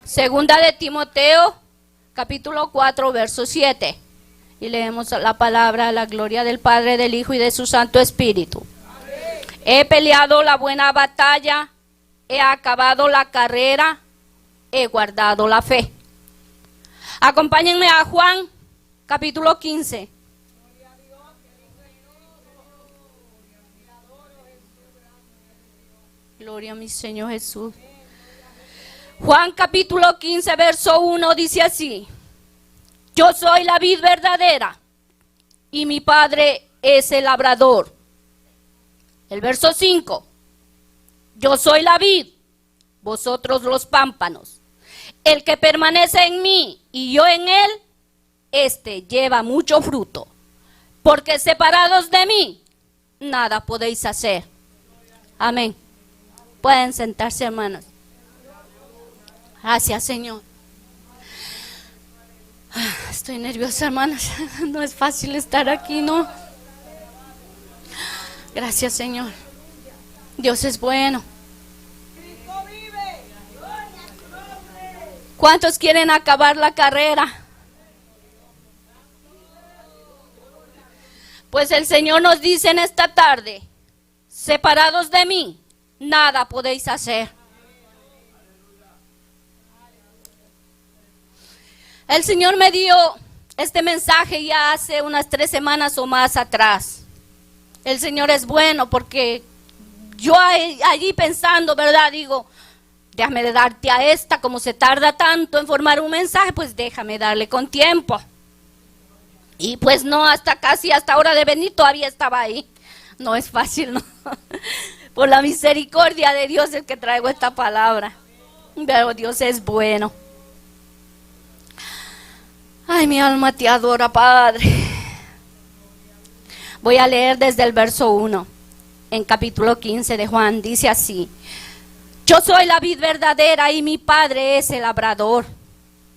Segunda de Timoteo, capítulo 4, verso 7. Y leemos la palabra a la gloria del Padre, del Hijo y de su Santo Espíritu. Amén. He peleado la buena batalla, he acabado la carrera, he guardado la fe. Acompáñenme a Juan, capítulo 15. Gloria a mi Señor Jesús. Juan capítulo 15, verso 1 dice así: Yo soy la vid verdadera y mi Padre es el labrador. El verso 5: Yo soy la vid, vosotros los pámpanos. El que permanece en mí y yo en él, este lleva mucho fruto, porque separados de mí, nada podéis hacer. Amén. Pueden sentarse, hermanos. Gracias, Señor. Estoy nerviosa, hermanos. No es fácil estar aquí, ¿no? Gracias, Señor. Dios es bueno. ¿Cuántos quieren acabar la carrera? Pues el Señor nos dice en esta tarde: separados de mí, nada podéis hacer. El Señor me dio este mensaje ya hace unas 3 semanas o más atrás. El Señor es bueno, porque yo allí pensando, ¿verdad? Digo, déjame de darte a esta, como se tarda tanto en formar un mensaje, pues déjame darle con tiempo. Y pues no, hasta hora de venir todavía estaba ahí. No es fácil, ¿no? Por la misericordia de Dios es que traigo esta palabra. Pero Dios es bueno. Ay, mi alma te adora, Padre. Voy a leer desde el verso 1, en capítulo 15 de Juan. Dice así: Yo soy la vid verdadera y mi Padre es el labrador.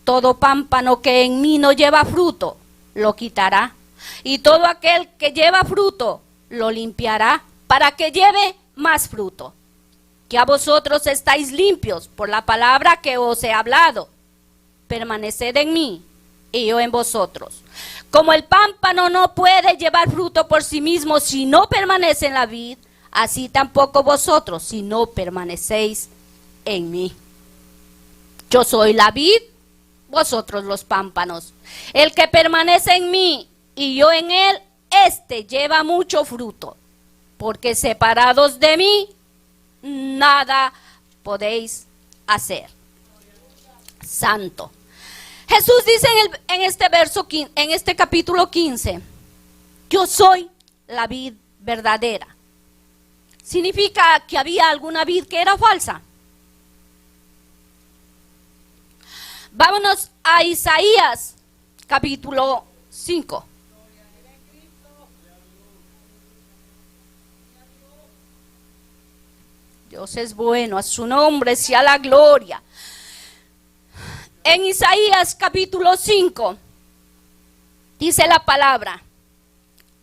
Todo pámpano que en mí no lleva fruto, lo quitará. Y todo aquel que lleva fruto, lo limpiará, para que lleve más fruto. Que a vosotros estáis limpios por la palabra que os he hablado. Permaneced en mí y yo en vosotros. Como el pámpano no puede llevar fruto por sí mismo si no permanece en la vid, así tampoco vosotros si no permanecéis en mí. Yo soy la vid, vosotros los pámpanos. El que permanece en mí y yo en él, este lleva mucho fruto, porque separados de mí, nada podéis hacer. Santo. Jesús dice en este verso, en este capítulo 15, yo soy la vid verdadera. ¿Significa que había alguna vid que era falsa? Vámonos a Isaías, capítulo 5. Dios es bueno, a su nombre sea la gloria. En Isaías capítulo 5 dice la palabra: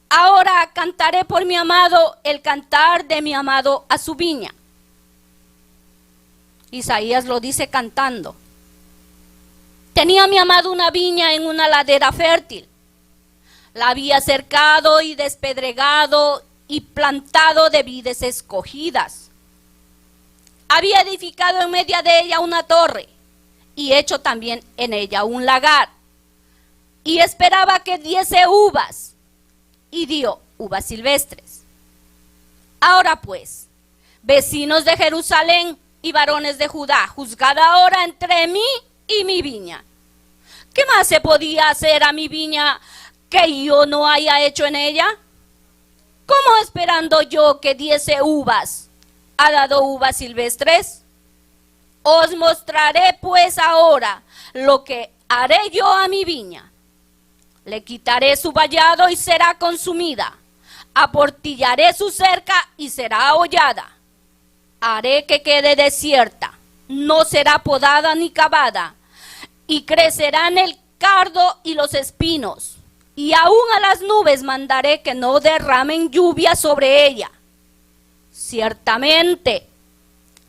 Ahora cantaré por mi amado el cantar de mi amado a su viña. Isaías lo dice cantando. Tenía mi amado una viña en una ladera fértil. La había cercado y despedregado y plantado de vides escogidas. Había edificado en medio de ella una torre y hecho también en ella un lagar. Y esperaba que diese uvas, y dio uvas silvestres. Ahora pues, vecinos de Jerusalén y varones de Judá, juzgad ahora entre mí y mi viña. ¿Qué más se podía hacer a mi viña que yo no haya hecho en ella? ¿Cómo esperando yo que diese uvas, ha dado uvas silvestres? Os mostraré pues ahora lo que haré yo a mi viña. Le quitaré su vallado y será consumida. Aportillaré su cerca y será hollada. Haré que quede desierta, no será podada ni cavada. Y crecerán el cardo y los espinos. Y aún a las nubes mandaré que no derramen lluvia sobre ella. Ciertamente,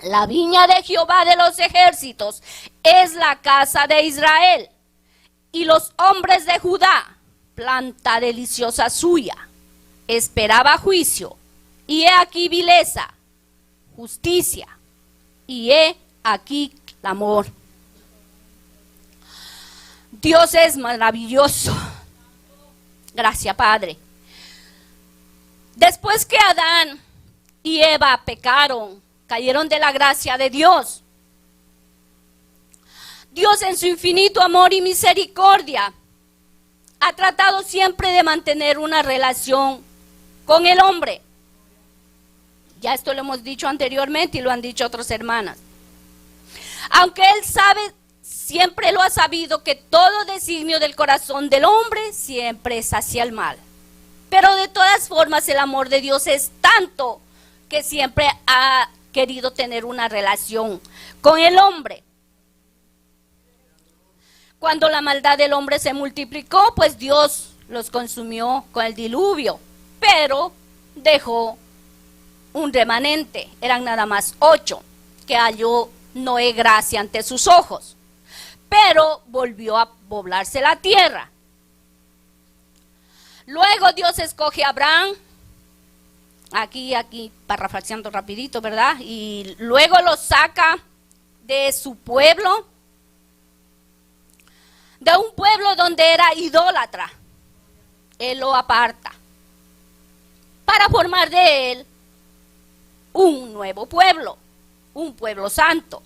La viña de Jehová de los ejércitos es la casa de Israel, y los hombres de Judá, planta deliciosa suya. Esperaba juicio, y he aquí vileza, justicia, y he aquí clamor. Dios es maravilloso. Gracias, Padre. Después que Adán y Eva pecaron, cayeron de la gracia de Dios, Dios en su infinito amor y misericordia ha tratado siempre de mantener una relación con el hombre. Ya esto lo hemos dicho anteriormente y lo han dicho otras hermanas. Aunque Él sabe, siempre lo ha sabido, que todo designio del corazón del hombre siempre es hacia el mal. Pero de todas formas el amor de Dios es tanto que siempre ha querido tener una relación con el hombre. Cuando la maldad del hombre se multiplicó, pues Dios los consumió con el diluvio, pero dejó un remanente. Eran nada más 8 que halló Noé gracia ante sus ojos, pero volvió a poblarse la tierra. Luego Dios escoge a Abraham, aquí parafraseando rapidito, ¿verdad? Y luego lo saca de su pueblo, de un pueblo donde era idólatra. Él lo aparta para formar de él un nuevo pueblo, un pueblo santo.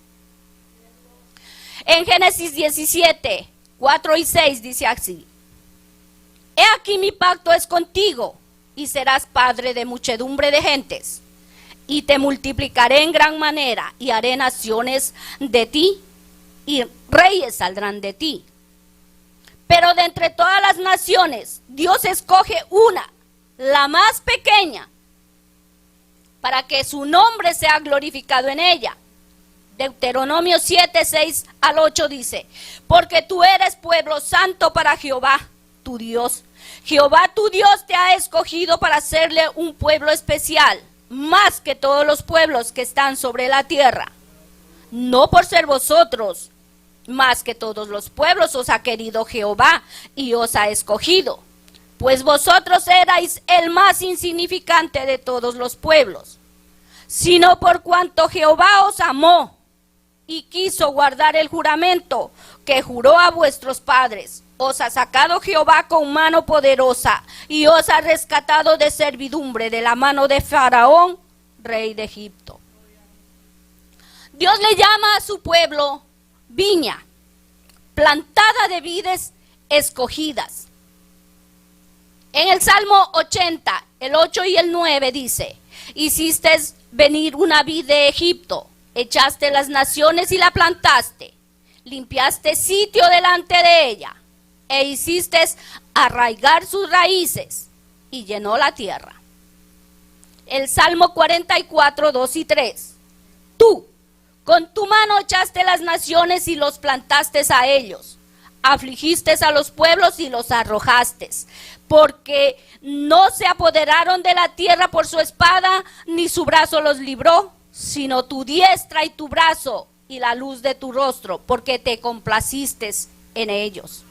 En Génesis 17, 4 y 6 dice así: He aquí mi pacto es contigo, y serás padre de muchedumbre de gentes, y te multiplicaré en gran manera, y haré naciones de ti, y reyes saldrán de ti. Pero de entre todas las naciones, Dios escoge una, la más pequeña, para que su nombre sea glorificado en ella. Deuteronomio 7, 6 al 8 dice: Porque tú eres pueblo santo para Jehová, tu Dios. Jehová tu Dios te ha escogido para hacerle un pueblo especial, más que todos los pueblos que están sobre la tierra. No por ser vosotros más que todos los pueblos os ha querido Jehová y os ha escogido, pues vosotros erais el más insignificante de todos los pueblos, sino por cuanto Jehová os amó y quiso guardar el juramento que juró a vuestros padres. Os ha sacado Jehová con mano poderosa y os ha rescatado de servidumbre de la mano de Faraón, rey de Egipto. Dios le llama a su pueblo viña, plantada de vides escogidas. En el Salmo 80, el 8 y el 9 dice: Hiciste venir una vid de Egipto, echaste las naciones y la plantaste, limpiaste sitio delante de ella, e hiciste arraigar sus raíces, y llenó la tierra. El Salmo 44, 2 y 3. Tú, con tu mano echaste las naciones y los plantaste a ellos. Afligiste a los pueblos y los arrojaste, porque no se apoderaron de la tierra por su espada, ni su brazo los libró, sino tu diestra y tu brazo y la luz de tu rostro, porque te complaciste en ellos.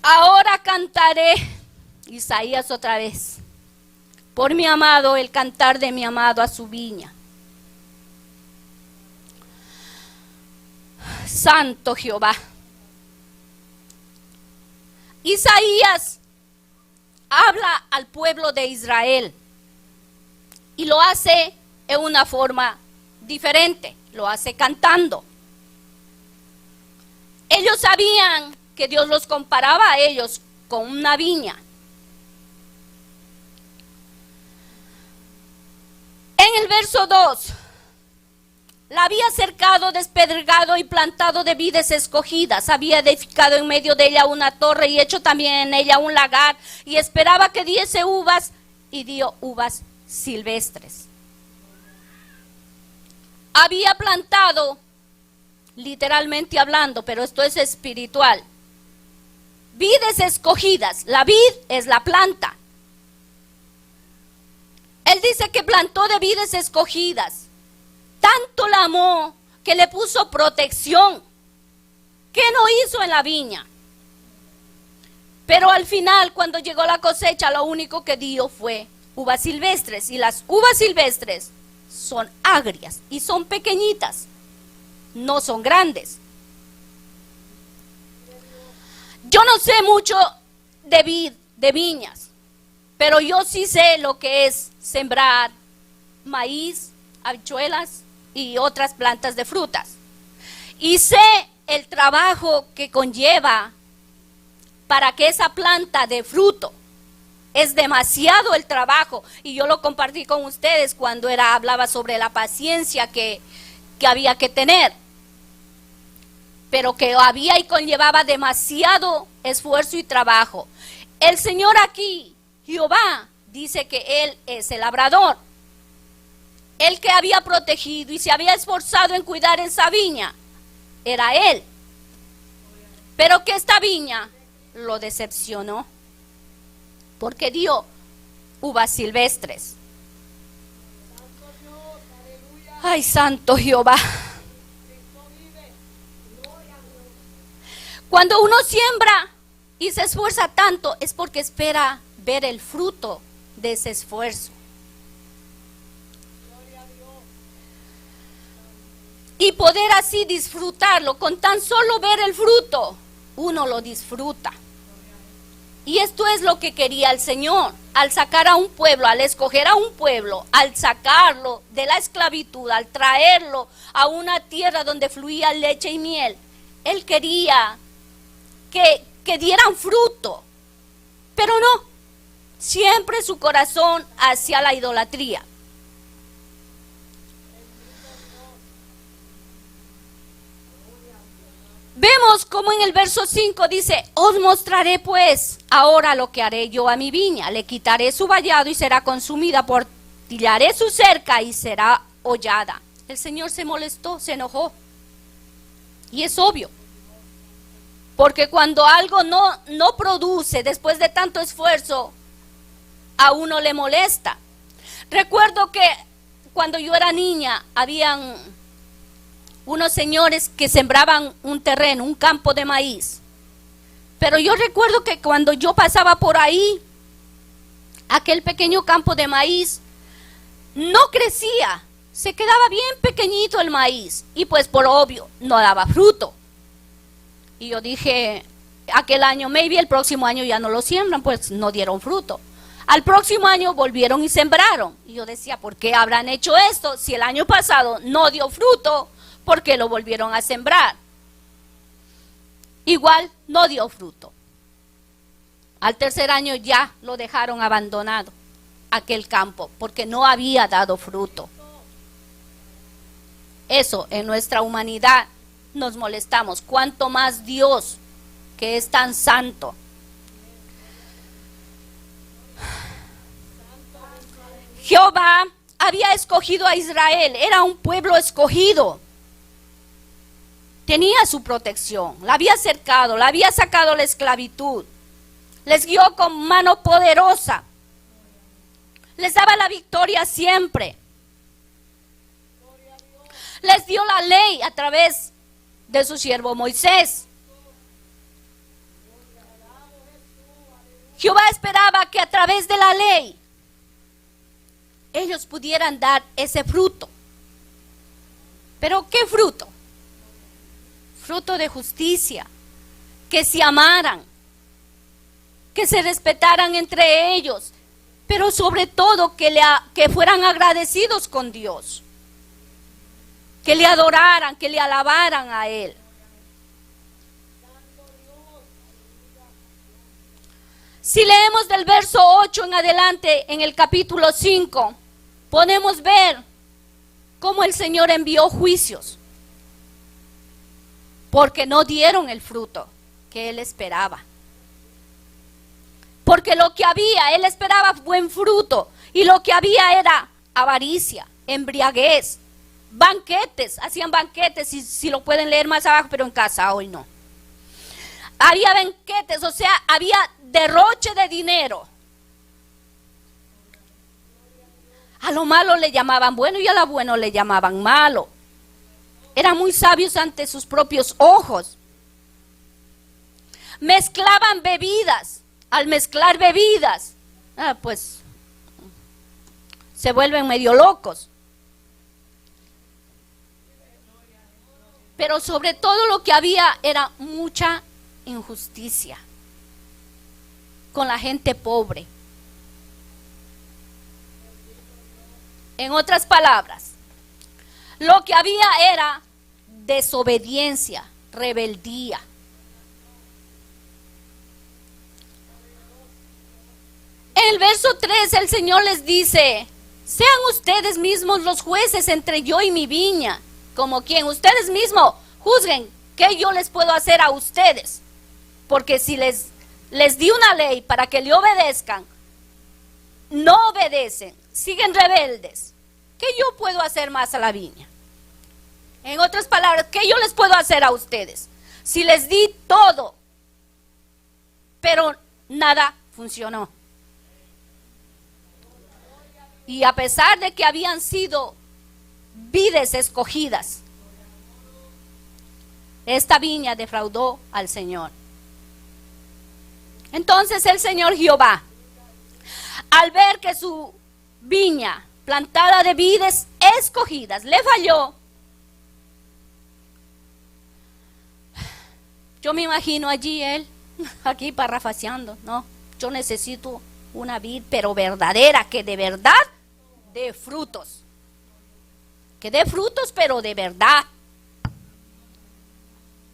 Ahora cantaré, Isaías otra vez, por mi amado, el cantar de mi amado a su viña. Santo Jehová. Isaías habla al pueblo de Israel y lo hace en una forma diferente, lo hace cantando. Ellos sabían que Dios los comparaba a ellos con una viña. En el verso 2, la había cercado, despedregado y plantado de vides escogidas, había edificado en medio de ella una torre y hecho también en ella un lagar, y esperaba que diese uvas, y dio uvas silvestres. Había plantado, literalmente hablando, pero esto es espiritual, vides escogidas. La vid es la planta. Él dice que plantó de vides escogidas. Tanto la amó que le puso protección. ¿Qué no hizo en la viña? Pero al final, cuando llegó la cosecha, lo único que dio fue uvas silvestres. Y las uvas silvestres son agrias y son pequeñitas, no son grandes. Yo no sé mucho de viñas, pero yo sí sé lo que es sembrar maíz, habichuelas y otras plantas de frutas. Y sé el trabajo que conlleva para que esa planta dé fruto. Es demasiado el trabajo, y yo lo compartí con ustedes cuando hablaba sobre la paciencia que había que tener, pero que había y conllevaba demasiado esfuerzo y trabajo. El Señor aquí, Jehová, dice que Él es el labrador, el que había protegido y se había esforzado en cuidar esa viña, era Él, pero que esta viña lo decepcionó, porque dio uvas silvestres. Ay, santo Jehová. Cuando uno siembra y se esfuerza tanto, es porque espera ver el fruto de ese esfuerzo. Y poder así disfrutarlo. Con tan solo ver el fruto, uno lo disfruta. Y esto es lo que quería el Señor, al sacar a un pueblo, al escoger a un pueblo, al sacarlo de la esclavitud, al traerlo a una tierra donde fluía leche y miel. Él quería que dieran fruto, pero no, siempre su corazón hacia la idolatría. Vemos como en el verso 5 dice: os mostraré pues ahora lo que haré yo a mi viña, le quitaré su vallado y será consumida, portillaré su cerca y será hollada. El Señor se molestó, se enojó, y es obvio, porque cuando algo no produce después de tanto esfuerzo, a uno le molesta. Recuerdo que cuando yo era niña, habían unos señores que sembraban un terreno, un campo de maíz. Pero yo recuerdo que cuando yo pasaba por ahí, aquel pequeño campo de maíz no crecía, se quedaba bien pequeñito el maíz, y pues por obvio no daba fruto. Y yo dije, aquel año, maybe el próximo año ya no lo siembran, pues no dieron fruto. Al próximo año volvieron y sembraron. Y yo decía, ¿por qué habrán hecho esto? Si el año pasado no dio fruto, ¿por qué lo volvieron a sembrar? Igual no dio fruto. Al tercer año ya lo dejaron abandonado, aquel campo, porque no había dado fruto. Eso en nuestra humanidad nos molestamos, cuanto más Dios, que es tan santo. Jehová había escogido a Israel, era un pueblo escogido. Tenía su protección, la había cercado, la había sacado de la esclavitud, les guió con mano poderosa, les daba la victoria siempre, les dio la ley a través de su siervo Moisés. Jehová esperaba que a través de la ley ellos pudieran dar ese fruto. ¿Pero qué fruto? Fruto de justicia, que se amaran, que se respetaran entre ellos, pero sobre todo que fueran agradecidos con Dios, que le adoraran, que le alabaran a Él. Si leemos del verso 8 en adelante, en el capítulo 5, podemos ver cómo el Señor envió juicios, porque no dieron el fruto que Él esperaba. Porque lo que había, Él esperaba buen fruto, y lo que había era avaricia, embriaguez, banquetes, hacían banquetes, si lo pueden leer más abajo, pero en casa hoy no. Había banquetes, o sea, había derroche de dinero. A lo malo le llamaban bueno y a lo bueno le llamaban malo. Eran muy sabios ante sus propios ojos. Mezclaban bebidas. Al mezclar bebidas, pues se vuelven medio locos. Pero sobre todo lo que había era mucha injusticia con la gente pobre. En otras palabras, lo que había era desobediencia, rebeldía. En el verso 3 el Señor les dice: sean ustedes mismos los jueces entre yo y mi viña. Como quien, ustedes mismos juzguen qué yo les puedo hacer a ustedes. Porque si les di una ley para que le obedezcan, no obedecen, siguen rebeldes, ¿qué yo puedo hacer más a la viña? En otras palabras, ¿qué yo les puedo hacer a ustedes? Si les di todo, pero nada funcionó. Y a pesar de que habían sido vides escogidas, esta viña defraudó al Señor. Entonces el Señor Jehová, al ver que su viña plantada de vides escogidas le falló, yo me imagino allí él, aquí parafraseando, no, yo necesito una vid pero verdadera, que de verdad dé frutos. Que dé frutos pero de verdad.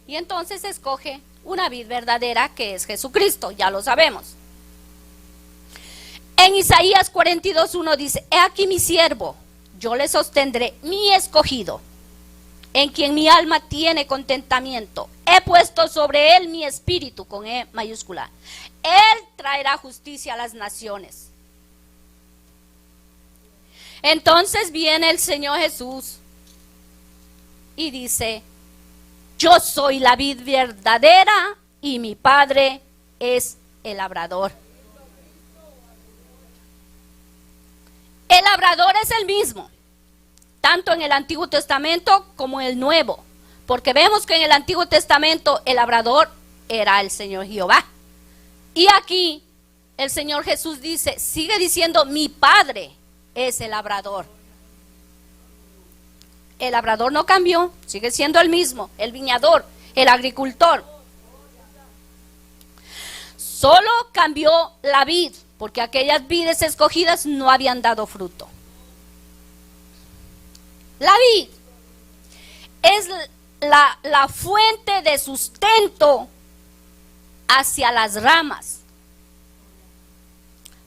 Y entonces escoge una vid verdadera que es Jesucristo, ya lo sabemos. En Isaías 42:1 dice: he aquí mi siervo, yo le sostendré, mi escogido, en quien mi alma tiene contentamiento. He puesto sobre él mi espíritu, con E mayúscula. Él traerá justicia a las naciones. Entonces viene el Señor Jesús y dice: yo soy la vid verdadera y mi Padre es el labrador. El labrador es el mismo, tanto en el Antiguo Testamento como en el Nuevo, porque vemos que en el Antiguo Testamento el labrador era el Señor Jehová. Y aquí el Señor Jesús dice, sigue diciendo, mi Padre es el labrador. El labrador no cambió, sigue siendo el mismo, el viñador, el agricultor. Solo cambió la vid, porque aquellas vides escogidas no habían dado fruto. La vid es la fuente de sustento hacia las ramas,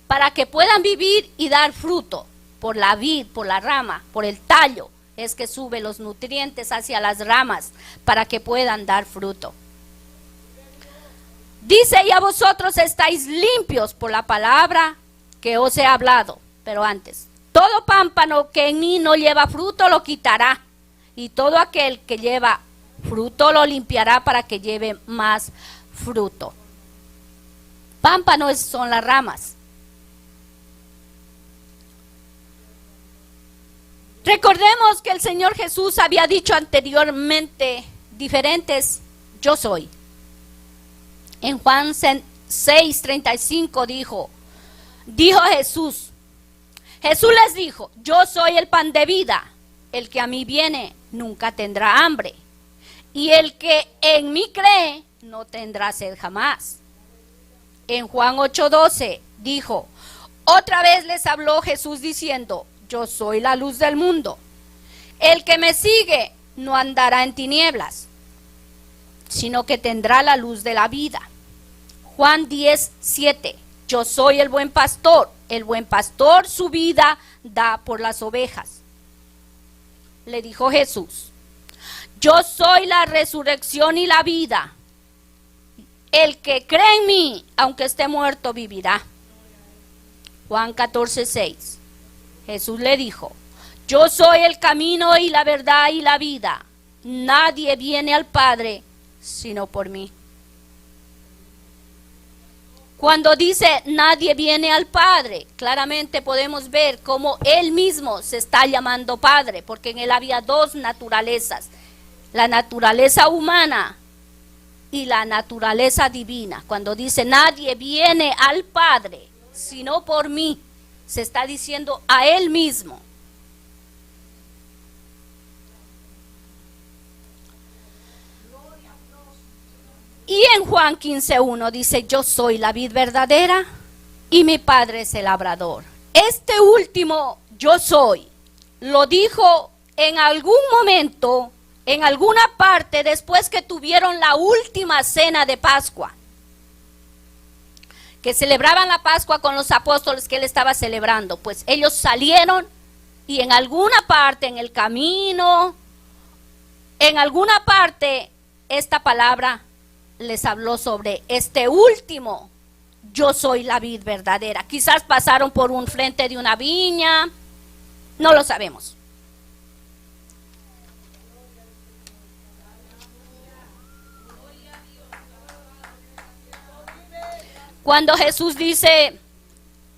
para que puedan vivir y dar fruto. Por la vid, por la rama, por el tallo, es que sube los nutrientes hacia las ramas, para que puedan dar fruto. Dice, y a vosotros estáis limpios por la palabra que os he hablado. Pero antes, todo pámpano que en mí no lleva fruto lo quitará, y todo aquel que lleva fruto lo limpiará para que lleve más fruto. Pámpanos son las ramas. Recordemos que el Señor Jesús había dicho anteriormente diferentes yo soy. En Juan 6:35 dijo Jesús les dijo, yo soy el pan de vida, el que a mí viene nunca tendrá hambre, y el que en mí cree no tendrá sed jamás. En Juan 8:12 dijo, otra vez les habló Jesús diciendo, yo soy la luz del mundo, el que me sigue no andará en tinieblas, sino que tendrá la luz de la vida. Juan 10:7, yo soy el buen pastor su vida da por las ovejas. Le dijo Jesús, yo soy la resurrección y la vida, el que cree en mí, aunque esté muerto, vivirá. Juan 14:6, Jesús le dijo, yo soy el camino y la verdad y la vida, nadie viene al Padre sino por mí. Cuando dice nadie viene al Padre, claramente podemos ver cómo Él mismo se está llamando Padre, porque en Él había dos naturalezas, la naturaleza humana y la naturaleza divina. Cuando dice nadie viene al Padre, sino por mí, se está diciendo a Él mismo. Y en Juan 15:1 dice, yo soy la vid verdadera y mi Padre es el labrador. Este último yo soy, lo dijo en algún momento, en alguna parte, después que tuvieron la última cena de Pascua, que celebraban la Pascua con los apóstoles que él estaba celebrando. Pues ellos salieron y en alguna parte, en el camino, en alguna parte, esta palabra les habló sobre este último, yo soy la vid verdadera. Quizás pasaron por un frente de una viña, no lo sabemos. Cuando Jesús dice,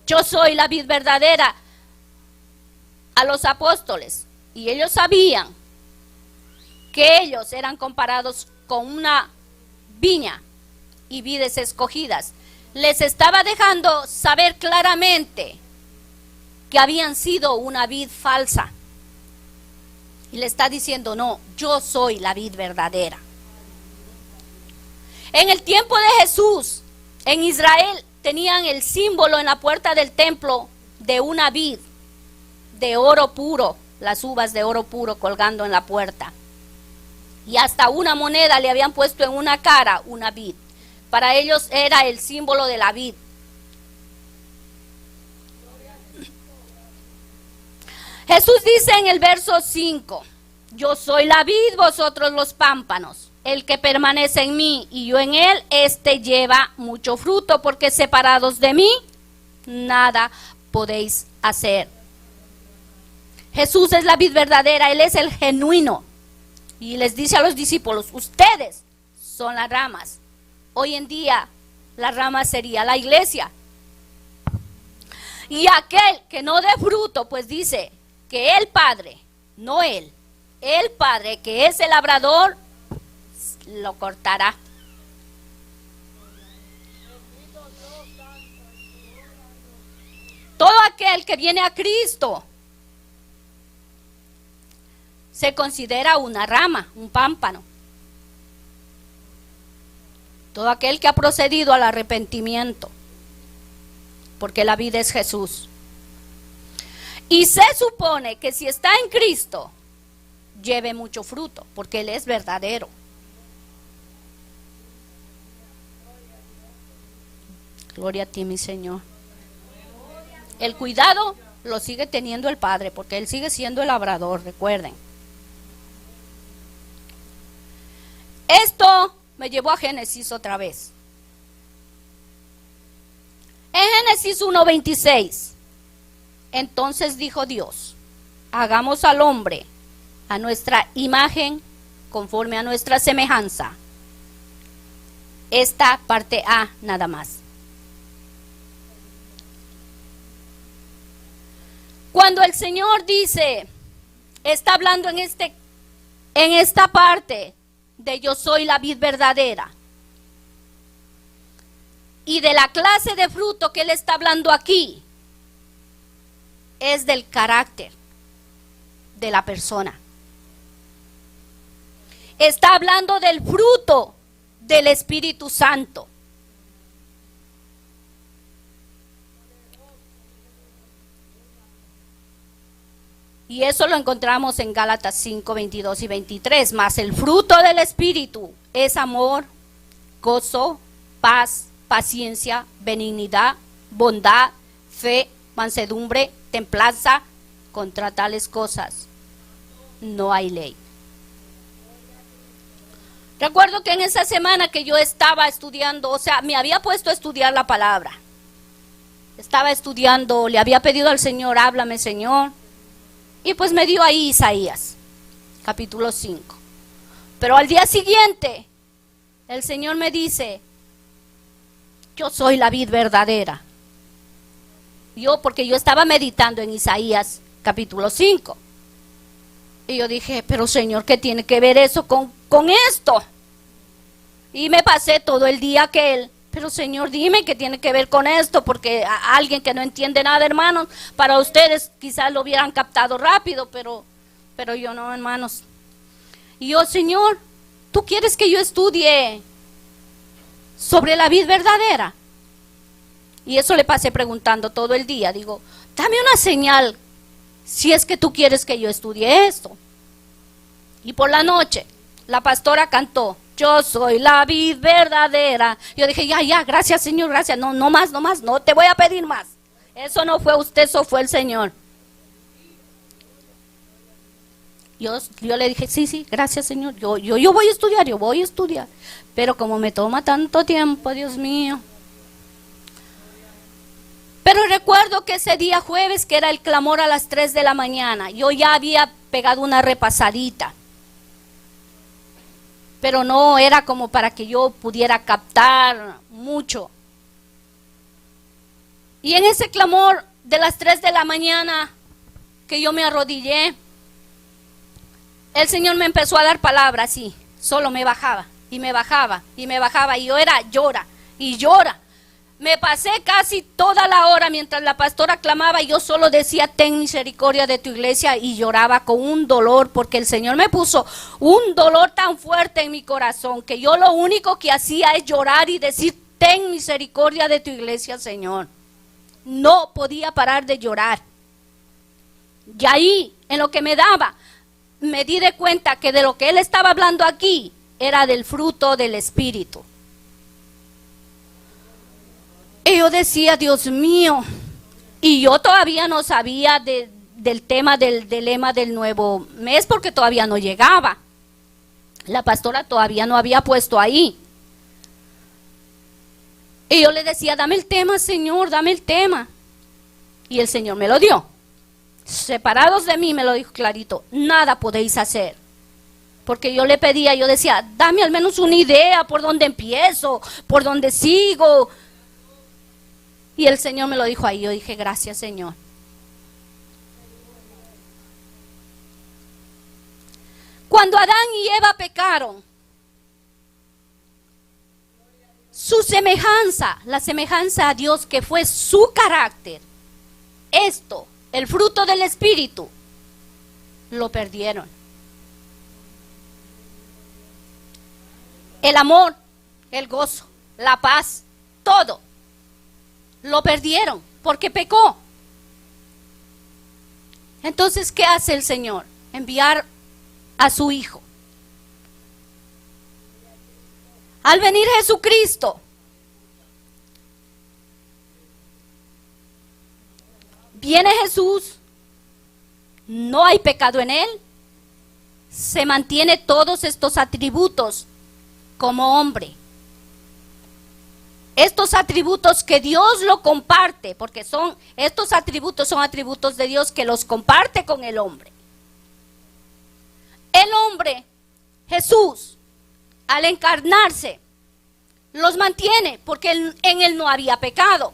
yo soy la vid verdadera, a los apóstoles, y ellos sabían que ellos eran comparados con una viña y vides escogidas, les estaba dejando saber claramente que habían sido una vid falsa. Y le está diciendo, no, yo soy la vid verdadera. En el tiempo de Jesús, en Israel, tenían el símbolo en la puerta del templo de una vid de oro puro, las uvas de oro puro colgando en la puerta. Y hasta una moneda le habían puesto en una cara, una vid. Para ellos era el símbolo de la vid. Jesús dice en el verso 5, yo soy la vid, vosotros los pámpanos. El que permanece en mí y yo en él, este lleva mucho fruto, porque separados de mí, nada podéis hacer. Jesús es la vid verdadera, Él es el genuino. Y les dice a los discípulos, ustedes son las ramas. Hoy en día, la rama sería la iglesia. Y aquel que no dé fruto, pues dice que el Padre, no Él, el Padre que es el labrador, lo cortará. Todo aquel que viene a Cristo se considera una rama, un pámpano. Todo aquel que ha procedido al arrepentimiento, porque la vida es Jesús. Y se supone que si está en Cristo, lleve mucho fruto, porque Él es verdadero. Gloria a ti, mi Señor. El cuidado lo sigue teniendo el Padre, porque Él sigue siendo el labrador, recuerden. Esto me llevó a Génesis otra vez. En Génesis 1:26, entonces dijo Dios, hagamos al hombre a nuestra imagen, conforme a nuestra semejanza. Esta parte A nada más. Cuando el Señor dice, está hablando en esta parte de yo soy la vid verdadera, y de la clase de fruto que Él está hablando aquí, es del carácter de la persona. Está hablando del fruto del Espíritu Santo. Y eso lo encontramos en Gálatas 5, 22 y 23. Mas el fruto del Espíritu es amor, gozo, paz, paciencia, benignidad, bondad, fe, mansedumbre, templanza. Contra tales cosas no hay ley. Recuerdo que en esa semana que yo estaba estudiando, o sea, me había puesto a estudiar la palabra. Estaba estudiando, le había pedido al Señor, háblame, Señor. Y pues me dio ahí Isaías, capítulo 5. Pero al día siguiente, el Señor me dice, yo soy la vid verdadera. Porque yo estaba meditando en Isaías capítulo 5. Y yo dije, pero Señor, ¿qué tiene que ver eso con esto? Y me pasé todo el día pero Señor, dime qué tiene que ver con esto, porque a alguien que no entiende nada, hermanos, para ustedes quizás lo hubieran captado rápido, pero yo no, hermanos. Y yo, Señor, ¿tú quieres que yo estudie sobre la vid verdadera? Y eso le pasé preguntando todo el día. Digo, dame una señal si es que tú quieres que yo estudie esto. Y por la noche, la pastora cantó, yo soy la vid verdadera. Yo dije, ya, gracias Señor, gracias. No más, no te voy a pedir más. Eso no fue usted, eso fue el Señor. Yo le dije, sí, gracias Señor. Yo voy a estudiar. Pero como me toma tanto tiempo, Dios mío. Pero recuerdo que ese día jueves, que era el clamor a las 3 de la mañana, yo ya había pegado una repasadita. Pero no era como para que yo pudiera captar mucho. Y en ese clamor de las 3 de la mañana que yo me arrodillé, el Señor me empezó a dar palabras así, solo me bajaba, y me bajaba, y yo era llora. Me pasé casi toda la hora mientras la pastora clamaba y yo solo decía, ten misericordia de tu iglesia, y lloraba con un dolor, porque el Señor me puso un dolor tan fuerte en mi corazón, que yo lo único que hacía es llorar y decir, ten misericordia de tu iglesia, Señor. No podía parar de llorar. Y ahí, en lo que me daba, me di de cuenta que de lo que él estaba hablando aquí, era del fruto del Espíritu. Y yo decía, Dios mío, y yo todavía no sabía del tema del lema del nuevo mes, porque todavía no llegaba. La pastora todavía no había puesto ahí. Y yo le decía, dame el tema, Señor, dame el tema. Y el Señor me lo dio. Separados de mí, me lo dijo clarito, nada podéis hacer. Porque yo le pedía, yo decía, dame al menos una idea por dónde empiezo, por dónde sigo. Y el Señor me lo dijo ahí. Yo dije, gracias Señor. Cuando Adán y Eva pecaron, su semejanza, la semejanza a Dios, que fue su carácter, el fruto del Espíritu, lo perdieron. El amor, el gozo, la paz, todo lo perdieron porque pecó. Entonces, ¿qué hace el Señor? Enviar a su Hijo. Al venir Jesucristo, viene Jesús, no hay pecado en él, se mantiene todos estos atributos como hombre. Estos atributos que Dios lo comparte, porque estos atributos son atributos de Dios que los comparte con el hombre. El hombre, Jesús, al encarnarse, los mantiene porque en él no había pecado.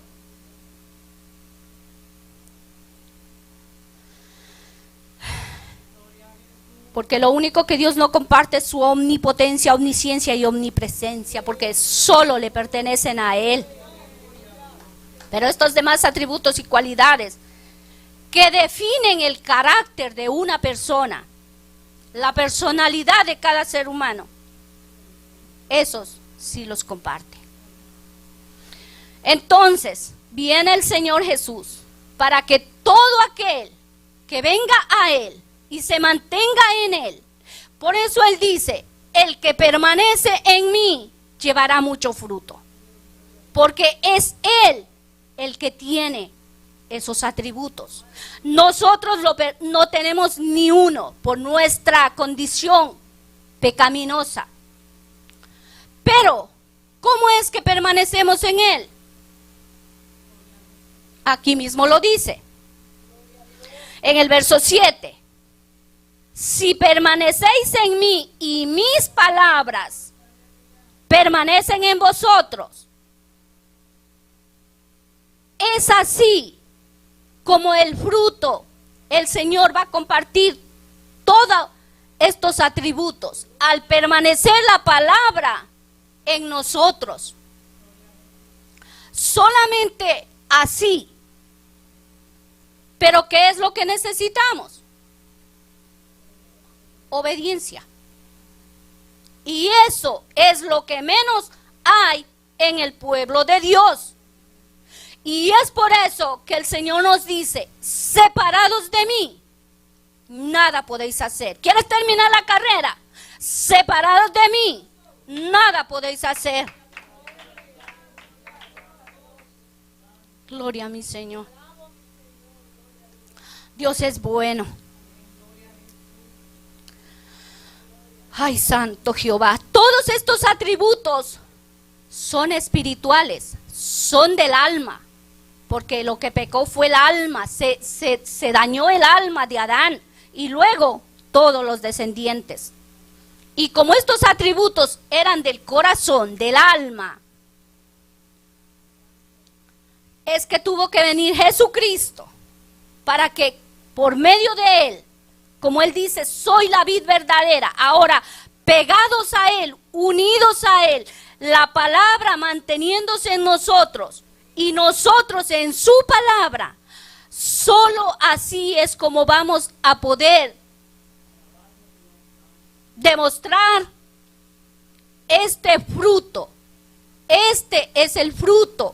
Porque lo único que Dios no comparte es su omnipotencia, omnisciencia y omnipresencia, porque solo le pertenecen a Él. Pero estos demás atributos y cualidades que definen el carácter de una persona, la personalidad de cada ser humano, esos sí los comparte. Entonces, viene el Señor Jesús para que todo aquel que venga a Él y se mantenga en Él. Por eso Él dice, el que permanece en mí llevará mucho fruto. Porque es Él el que tiene esos atributos. Nosotros no tenemos ni uno por nuestra condición pecaminosa. Pero, ¿cómo es que permanecemos en Él? Aquí mismo lo dice. En el verso 7. Si permanecéis en mí y mis palabras permanecen en vosotros, es así como el fruto, el Señor va a compartir todos estos atributos al permanecer la palabra en nosotros. Solamente así. Pero ¿qué es lo que necesitamos? Obediencia. Y eso es lo que menos hay en el pueblo de Dios. Y es por eso que el Señor nos dice, separados de mí, nada podéis hacer. ¿Quieres terminar la carrera? Separados de mí, nada podéis hacer. Gloria a mi Señor. Dios es bueno. Ay, santo Jehová. Todos estos atributos son espirituales, son del alma. Porque lo que pecó fue el alma, se dañó el alma de Adán y luego todos los descendientes. Y como estos atributos eran del corazón, del alma, es que tuvo que venir Jesucristo para que por medio de él, como él dice, soy la vid verdadera, ahora pegados a él, unidos a él, la palabra manteniéndose en nosotros, y nosotros en su palabra, solo así es como vamos a poder demostrar este fruto. Este es el fruto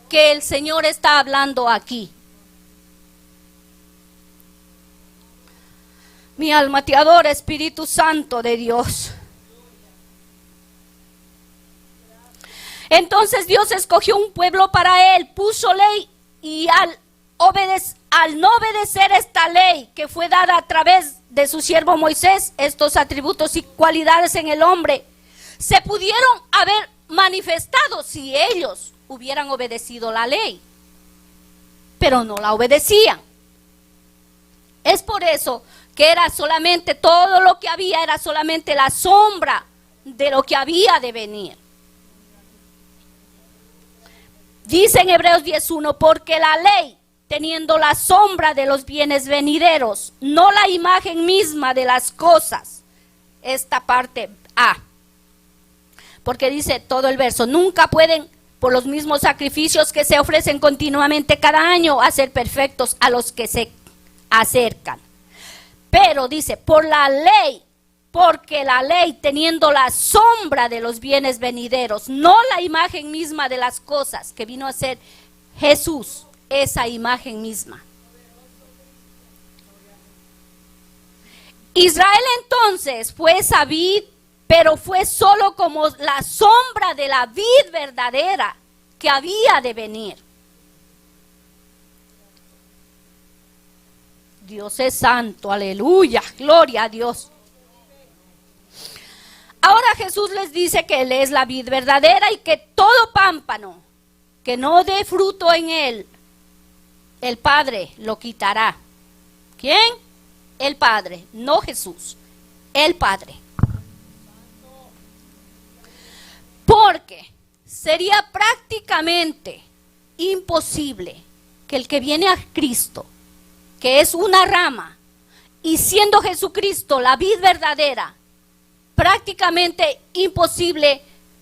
que el Señor está hablando aquí. Mi alma te adora, Espíritu Santo de Dios. Entonces Dios escogió un pueblo para él, puso ley y al no obedecer esta ley que fue dada a través de su siervo Moisés, estos atributos y cualidades en el hombre se pudieron haber manifestado si ellos hubieran obedecido la ley, pero no la obedecían. Es por eso que era solamente, todo lo que había era solamente la sombra de lo que había de venir. Dice en Hebreos 10:1, porque la ley, teniendo la sombra de los bienes venideros, no la imagen misma de las cosas. Esta parte A. Porque dice todo el verso, nunca pueden, por los mismos sacrificios que se ofrecen continuamente cada año, hacer perfectos a los que se acercan. Pero dice, por la ley, porque la ley teniendo la sombra de los bienes venideros, no la imagen misma de las cosas, que vino a ser Jesús, esa imagen misma. Israel entonces fue esa vid, pero fue solo como la sombra de la vid verdadera que había de venir. Dios es santo, aleluya, gloria a Dios. Ahora Jesús les dice que Él es la vid verdadera y que todo pámpano que no dé fruto en Él, el Padre lo quitará. ¿Quién? El Padre, no Jesús, el Padre. Porque sería prácticamente imposible que el que viene a Cristo, que es una rama, y siendo Jesucristo la vid verdadera, prácticamente imposible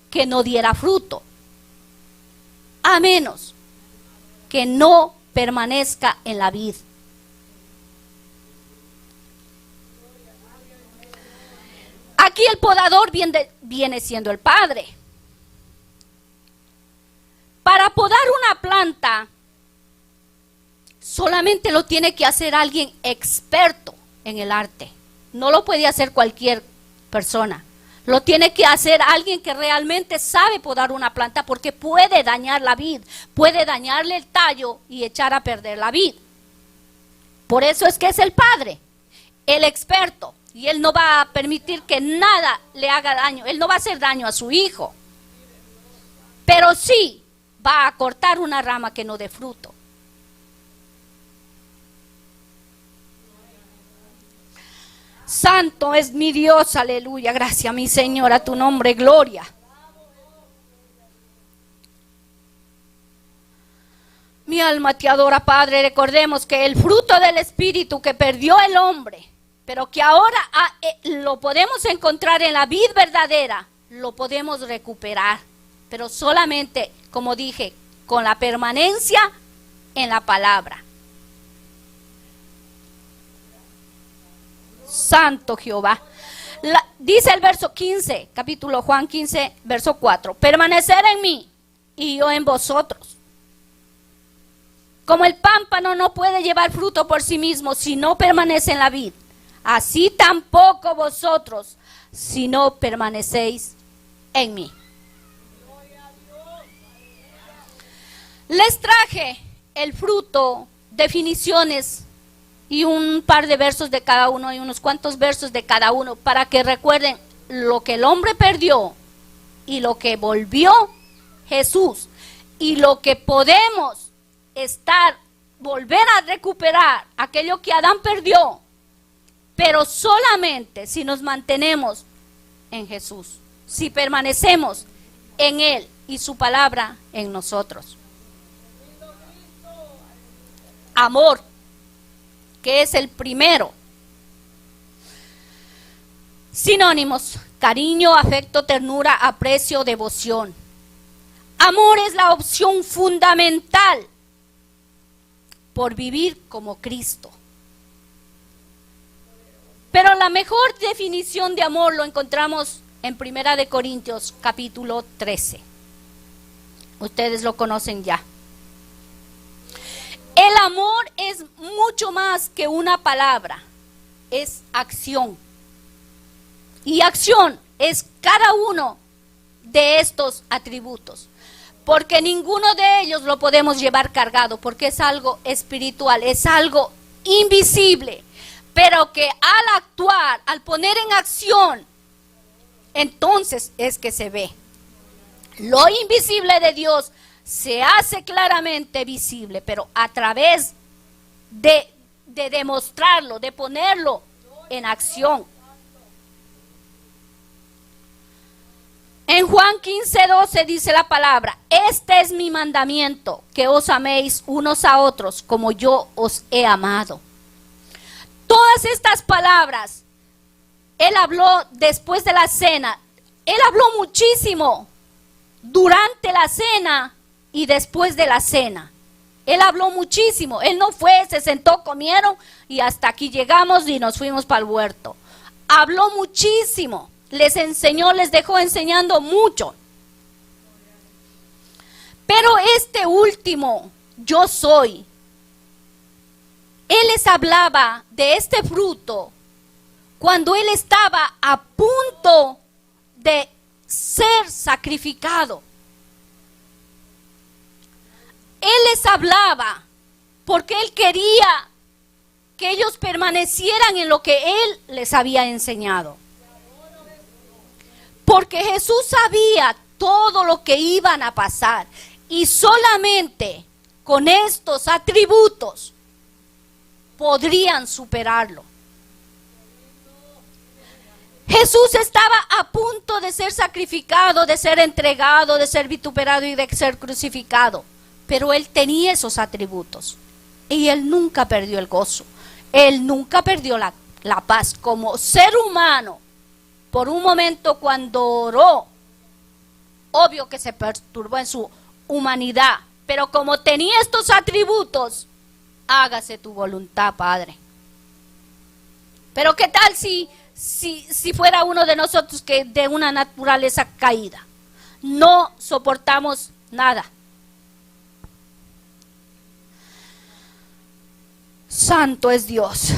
que no diera fruto, a menos que no permanezca en la vid. Aquí el podador viene siendo el Padre. Para podar una planta, solamente lo tiene que hacer alguien experto en el arte. No lo puede hacer cualquier persona. Lo tiene que hacer alguien que realmente sabe podar una planta, porque puede dañar la vid, puede dañarle el tallo y echar a perder la vid. Por eso es que es el Padre, el experto, y Él no va a permitir que nada le haga daño. Él no va a hacer daño a su hijo, pero sí va a cortar una rama que no dé fruto. Santo es mi Dios, aleluya, gracias mi Señor, a tu nombre, gloria. Mi alma te adora, Padre. Recordemos que el fruto del Espíritu que perdió el hombre, pero que ahora lo podemos encontrar en la vid verdadera, lo podemos recuperar. Pero solamente, como dije, con la permanencia en la palabra. Santo Jehová. Dice el verso 15, capítulo Juan 15, verso 4. Permanecer en mí y yo en vosotros. Como el pámpano no puede llevar fruto por sí mismo si no permanece en la vid, así tampoco vosotros si no permanecéis en mí. Les traje el fruto, definiciones y un par de versos de cada uno y unos cuantos versos de cada uno para que recuerden lo que el hombre perdió y lo que volvió Jesús y lo que podemos volver a recuperar, aquello que Adán perdió, pero solamente si nos mantenemos en Jesús, si permanecemos en Él y su palabra en nosotros. Amor, que es el primero. Sinónimos: cariño, afecto, ternura, aprecio, devoción. Amor es la opción fundamental por vivir como Cristo. Pero la mejor definición de amor lo encontramos en 1 de Corintios capítulo 13. Ustedes lo conocen ya. El amor es mucho más que una palabra, es acción. Y acción es cada uno de estos atributos, porque ninguno de ellos lo podemos llevar cargado, porque es algo espiritual, es algo invisible, pero que al actuar, al poner en acción, entonces es que se ve. Lo invisible de Dios se hace claramente visible, pero a través de demostrarlo, de ponerlo en acción. En Juan 15:12 dice la palabra: este es mi mandamiento, que os améis unos a otros como yo os he amado. Todas estas palabras Él habló después de la cena. Él habló muchísimo durante la cena y después de la cena. Él habló muchísimo. Él no fue, se sentó, comieron y hasta aquí llegamos y nos fuimos para el huerto. Habló muchísimo. Les enseñó, les dejó enseñando mucho. Pero este último, yo soy, Él les hablaba de este fruto cuando Él estaba a punto de ser sacrificado. Él les hablaba porque Él quería que ellos permanecieran en lo que Él les había enseñado. Porque Jesús sabía todo lo que iban a pasar y solamente con estos atributos podrían superarlo. Jesús estaba a punto de ser sacrificado, de ser entregado, de ser vituperado y de ser crucificado. Pero Él tenía esos atributos y Él nunca perdió el gozo. Él nunca perdió la paz como ser humano. Por un momento cuando oró, obvio que se perturbó en su humanidad, pero como tenía estos atributos, hágase tu voluntad, Padre. Pero ¿qué tal si fuera uno de nosotros que de una naturaleza caída? No soportamos nada. Santo es Dios.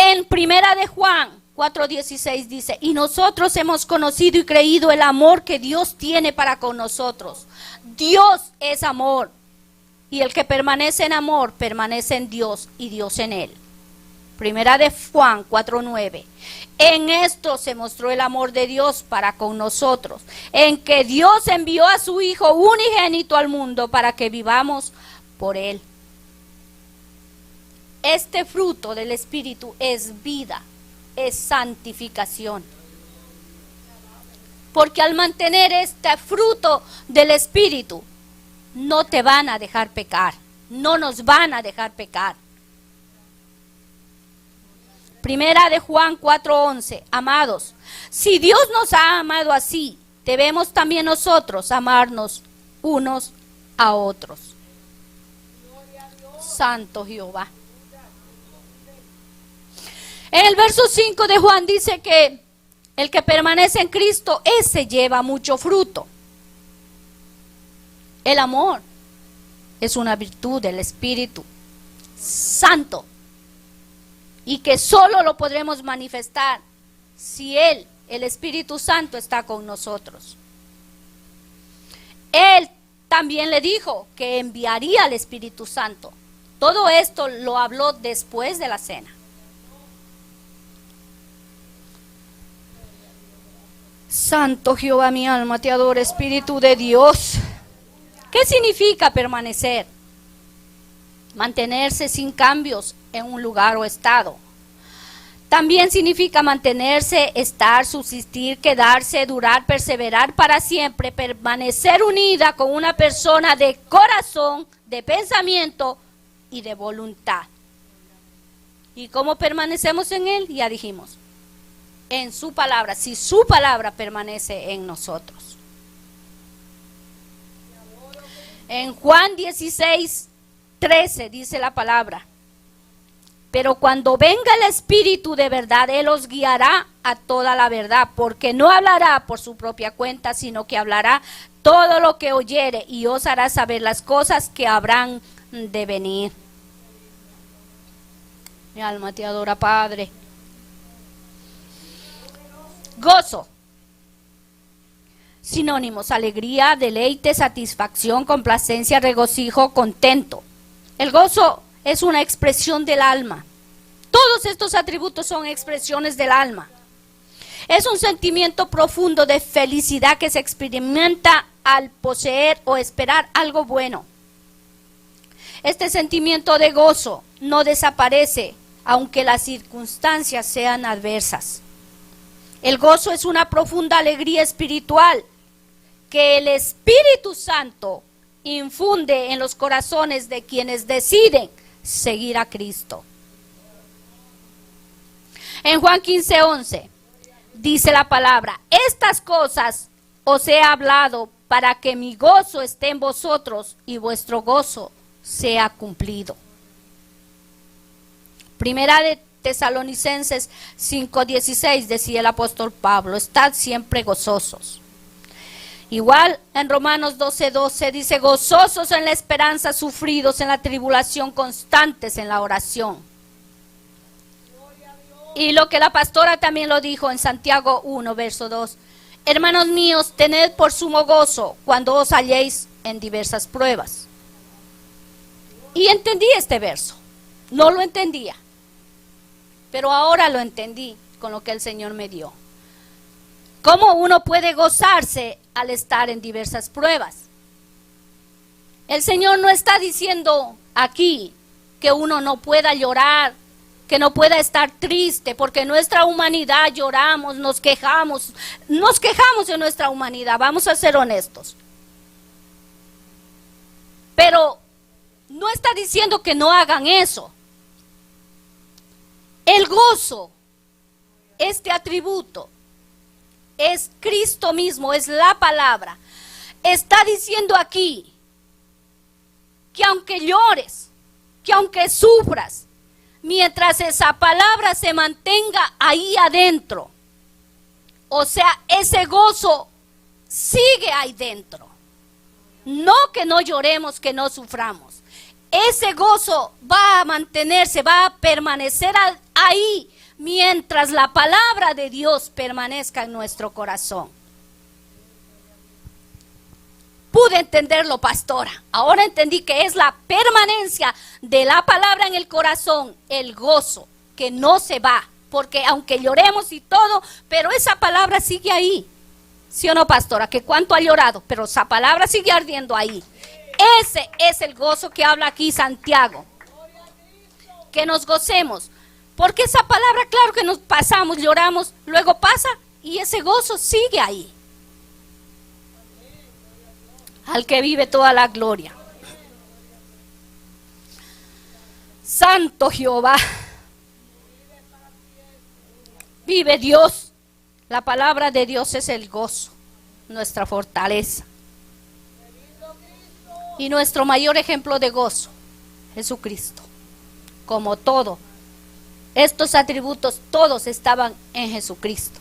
En 1 de Juan 4:16 dice: y nosotros hemos conocido y creído el amor que Dios tiene para con nosotros. Dios es amor, y el que permanece en amor permanece en Dios y Dios en él. 1 de Juan 4:9. En esto se mostró el amor de Dios para con nosotros, en que Dios envió a su Hijo unigénito al mundo para que vivamos por él. Este fruto del Espíritu es vida, es santificación. Porque al mantener este fruto del Espíritu, no te van a dejar pecar. No nos van a dejar pecar. Primera de Juan 4:11. Amados, si Dios nos ha amado así, debemos también nosotros amarnos unos a otros. Santo Jehová. En el verso 5 de Juan dice que el que permanece en Cristo, ese lleva mucho fruto. El amor es una virtud del Espíritu Santo y que solo lo podremos manifestar si Él, el Espíritu Santo, está con nosotros. Él también le dijo que enviaría al Espíritu Santo. Todo esto lo habló después de la cena. Santo Jehová, mi alma te adora, Espíritu de Dios. ¿Qué significa permanecer? Mantenerse sin cambios en un lugar o estado. También significa mantenerse, estar, subsistir, quedarse, durar, perseverar para siempre, permanecer unida con una persona de corazón, de pensamiento y de voluntad. ¿Y cómo permanecemos en Él? Ya dijimos, en su palabra, si su palabra permanece en nosotros. En Juan 16:13 dice la palabra: pero cuando venga el Espíritu de verdad, Él os guiará a toda la verdad, porque no hablará por su propia cuenta, sino que hablará todo lo que oyere y os hará saber las cosas que habrán de venir. Mi alma te adora, Padre. Gozo. Sinónimos: alegría, deleite, satisfacción, complacencia, regocijo, contento. El gozo es una expresión del alma. Todos estos atributos son expresiones del alma. Es un sentimiento profundo de felicidad que se experimenta al poseer o esperar algo bueno. Este sentimiento de gozo no desaparece aunque las circunstancias sean adversas. El gozo es una profunda alegría espiritual que el Espíritu Santo infunde en los corazones de quienes deciden seguir a Cristo. En Juan 15:11 dice la palabra: estas cosas os he hablado para que mi gozo esté en vosotros y vuestro gozo sea cumplido. Primera de Tesalonicenses 5:16 decía el apóstol Pablo: estad siempre gozosos. Igual en Romanos 12:12 dice: gozosos en la esperanza, sufridos en la tribulación, constantes en la oración. Y lo que la pastora también lo dijo en Santiago 1, verso 2: hermanos míos, tened por sumo gozo cuando os halléis en diversas pruebas. Y entendí este verso. No lo entendía, pero ahora lo entendí con lo que el Señor me dio. ¿Cómo uno puede gozarse al estar en diversas pruebas? El Señor no está diciendo aquí que uno no pueda llorar, que no pueda estar triste, porque nuestra humanidad lloramos, nos quejamos de nuestra humanidad, vamos a ser honestos. Pero no está diciendo que no hagan eso. El gozo, este atributo, es Cristo mismo, es la palabra. Está diciendo aquí que aunque llores, que aunque sufras, mientras esa palabra se mantenga ahí adentro, o sea, ese gozo sigue ahí dentro. No que no lloremos, que no suframos. Ese gozo va a mantenerse, va a permanecer ahí mientras la palabra de Dios permanezca en nuestro corazón. Pude entenderlo, pastora. Ahora entendí que es la permanencia de la palabra en el corazón, el gozo, que no se va. Porque aunque lloremos y todo, pero esa palabra sigue ahí. ¿Sí o no, pastora? Que cuánto ha llorado, pero esa palabra sigue ardiendo ahí. Ese es el gozo que habla aquí Santiago. Que nos gocemos. Porque esa palabra, claro que nos pasamos, lloramos, luego pasa y ese gozo sigue ahí. al que vive toda la gloria. Santo Jehová, vive Dios. La palabra de Dios es el gozo, nuestra fortaleza. Y nuestro mayor ejemplo de gozo, Jesucristo. Como todo, estos atributos todos estaban en Jesucristo.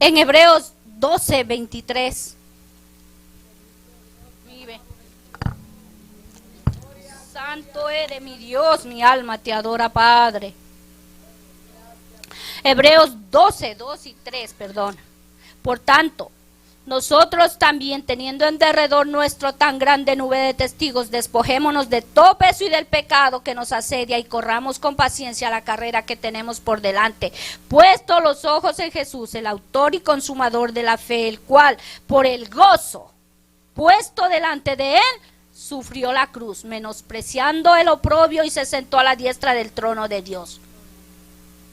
En Hebreos 12:23. Vive. Santo eres mi Dios, mi alma te adora, Padre. Hebreos 12:2 y 3, perdón. Por tanto, nosotros también, teniendo en derredor nuestro tan grande nube de testigos, despojémonos de todo peso y del pecado que nos asedia y corramos con paciencia la carrera que tenemos por delante, puesto los ojos en Jesús, el autor y consumador de la fe, el cual, por el gozo puesto delante de él, sufrió la cruz, menospreciando el oprobio, y se sentó a la diestra del trono de Dios.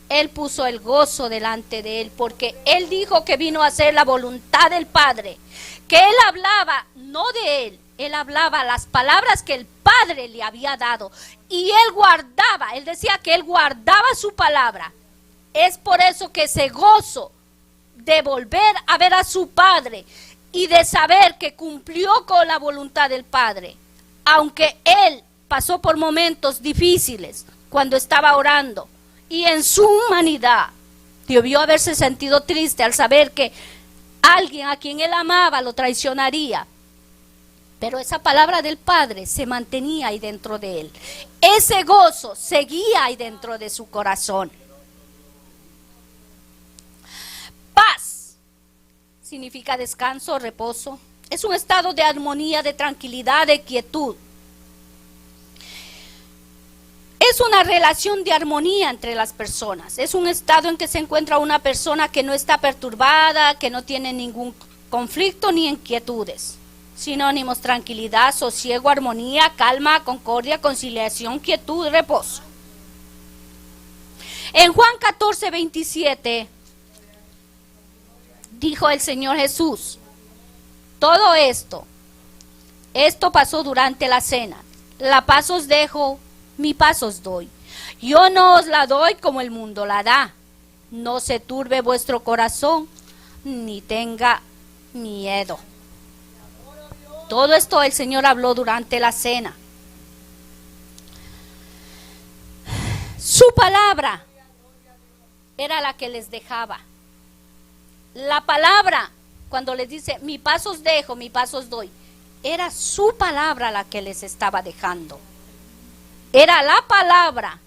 Él puso el gozo delante de él, porque él dijo que vino a hacer la voluntad del Padre, que él hablaba no de él hablaba las palabras que el Padre le había dado, y él guardaba, él decía que él guardaba su palabra. Es por eso que ese gozo de volver a ver a su Padre y de saber que cumplió con la voluntad del Padre, aunque él pasó por momentos difíciles cuando estaba orando, y en su humanidad debió haberse sentido triste al saber que alguien a quien él amaba lo traicionaría. Pero esa palabra del Padre se mantenía ahí dentro de él. Ese gozo seguía ahí dentro de su corazón. Paz significa descanso, reposo. Es un estado de armonía, de tranquilidad, de quietud. Es una relación de armonía entre las personas. Es un estado en que se encuentra una persona que no está perturbada, que no tiene ningún conflicto ni inquietudes. Sinónimos: tranquilidad, sosiego, armonía, calma, concordia, conciliación, quietud, reposo. En Juan 14:27 dijo el Señor Jesús: todo esto pasó durante la cena. La paz os dejo, mi paz os doy. Yo no os la doy como el mundo la da. No se turbe vuestro corazón, ni tenga miedo. Todo esto el Señor habló durante la cena. Su palabra era la que les dejaba. La palabra, cuando les dice, mi paz os dejo, mi paz os doy, era su palabra la que les estaba dejando. Era la palabra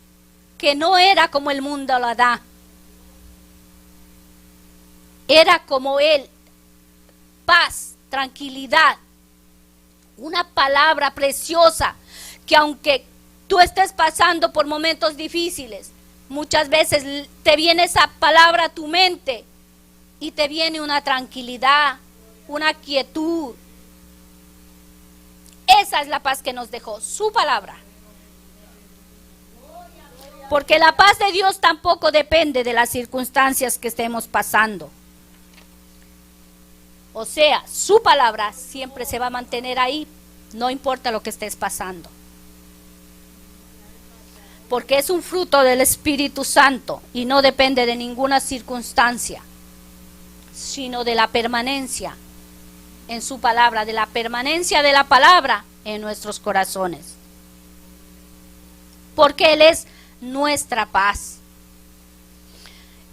que no era como el mundo la da. Era como él, paz, tranquilidad. Una palabra preciosa que aunque tú estés pasando por momentos difíciles, muchas veces te viene esa palabra a tu mente y te viene una tranquilidad, una quietud. Esa es la paz que nos dejó, su palabra. Porque la paz de Dios tampoco depende de las circunstancias que estemos pasando. O sea, su palabra siempre se va a mantener ahí, no importa lo que estés pasando. Porque es un fruto del Espíritu Santo y no depende de ninguna circunstancia, sino de la permanencia en su palabra, de la permanencia de la palabra en nuestros corazones. Porque Él es nuestra paz.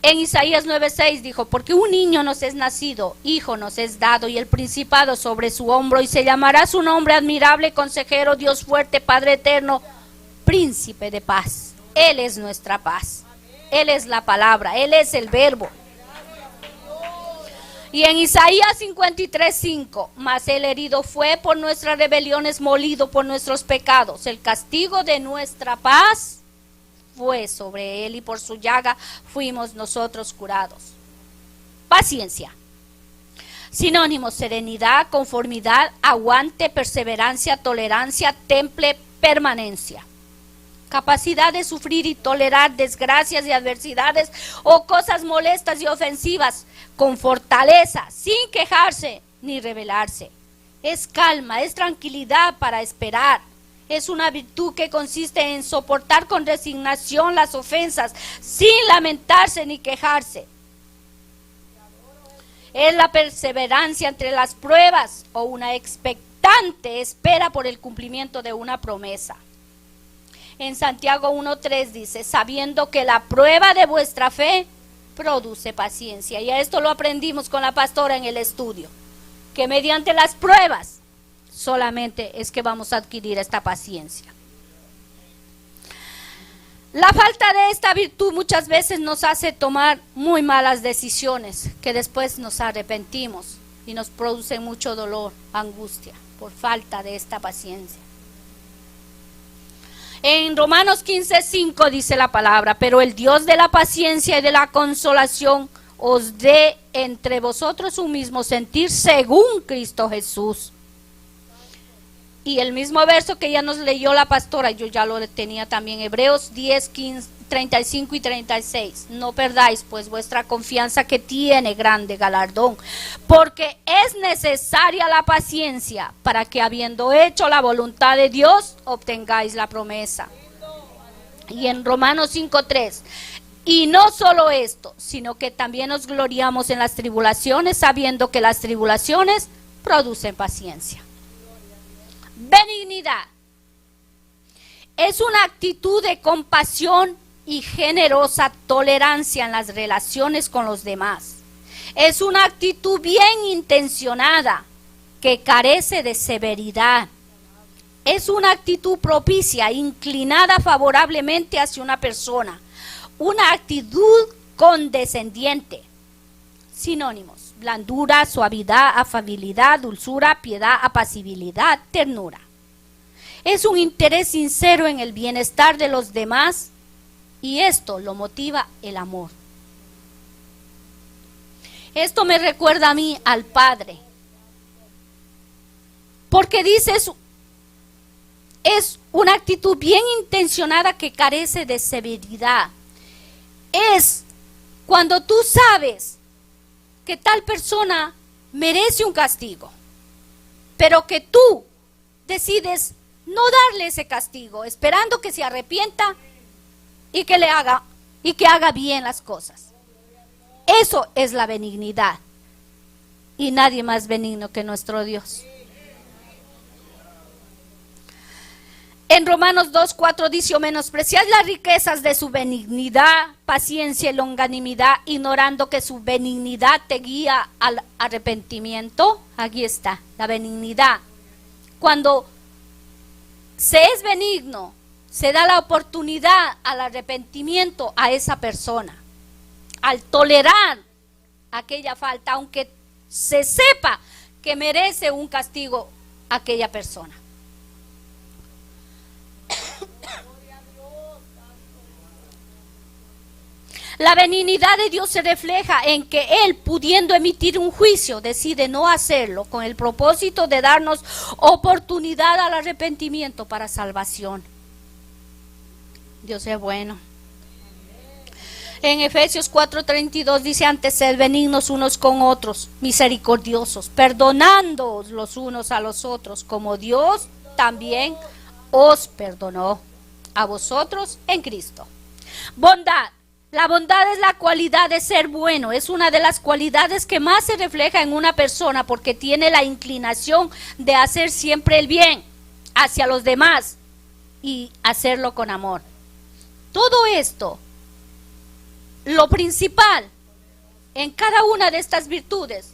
En Isaías 9:6 dijo: porque un niño nos es nacido, hijo nos es dado, y el principado sobre su hombro, y se llamará su nombre admirable, consejero, Dios fuerte, Padre eterno, príncipe de paz. Él es nuestra paz. Él es la palabra, Él es el verbo. Y en Isaías 53:5, mas el herido fue por nuestras rebeliones, molido por nuestros pecados. El castigo de nuestra paz fue sobre él, y por su llaga fuimos nosotros curados. Paciencia. Sinónimos: serenidad, conformidad, aguante, perseverancia, tolerancia, temple, permanencia. Capacidad de sufrir y tolerar desgracias y adversidades o cosas molestas y ofensivas con fortaleza, sin quejarse ni rebelarse. Es calma, es tranquilidad para esperar. Es una virtud que consiste en soportar con resignación las ofensas, sin lamentarse ni quejarse. Es la perseverancia entre las pruebas o una expectante espera por el cumplimiento de una promesa. En Santiago 1:3 dice, sabiendo que la prueba de vuestra fe produce paciencia. Y a esto lo aprendimos con la pastora en el estudio, que mediante las pruebas solamente es que vamos a adquirir esta paciencia. La falta de esta virtud muchas veces nos hace tomar muy malas decisiones, que después nos arrepentimos y nos produce mucho dolor, angustia, por falta de esta paciencia. En Romanos 15:5 dice la palabra, pero el Dios de la paciencia y de la consolación os dé entre vosotros un mismo sentir según Cristo Jesús. Y el mismo verso que ya nos leyó la pastora, yo ya lo tenía también, Hebreos 10:35 y 36. No perdáis pues vuestra confianza, que tiene grande galardón, porque es necesaria la paciencia para que, habiendo hecho la voluntad de Dios, obtengáis la promesa. Y en Romanos 5:3, y no solo esto, sino que también nos gloriamos en las tribulaciones, sabiendo que las tribulaciones producen paciencia. Benignidad es una actitud de compasión y generosa tolerancia en las relaciones con los demás. Es una actitud bien intencionada que carece de severidad. Es una actitud propicia, inclinada favorablemente hacia una persona. Una actitud condescendiente. Sinónimos: blandura, suavidad, afabilidad, dulzura, piedad, apacibilidad, ternura. Es un interés sincero en el bienestar de los demás y esto lo motiva el amor. Esto me recuerda a mí al Padre, porque dice es una actitud bien intencionada que carece de severidad. Es cuando tú sabes que tal persona merece un castigo, pero que tú decides no darle ese castigo, esperando que se arrepienta y que haga bien las cosas. Eso es la benignidad, y nadie más benigno que nuestro Dios. En Romanos 2:4 dice, o menospreciad las riquezas de su benignidad, paciencia y longanimidad, ignorando que su benignidad te guía al arrepentimiento. Aquí está, la benignidad. Cuando se es benigno, se da la oportunidad al arrepentimiento a esa persona. Al tolerar aquella falta, aunque se sepa que merece un castigo aquella persona. La benignidad de Dios se refleja en que Él, pudiendo emitir un juicio, decide no hacerlo con el propósito de darnos oportunidad al arrepentimiento para salvación. Dios es bueno. En Efesios 4:32 dice, antes sed benignos unos con otros, misericordiosos, perdonándoos los unos a los otros, como Dios también os perdonó a vosotros en Cristo. Bondad. La bondad es la cualidad de ser bueno, es una de las cualidades que más se refleja en una persona, porque tiene la inclinación de hacer siempre el bien hacia los demás y hacerlo con amor. Todo esto, lo principal en cada una de estas virtudes,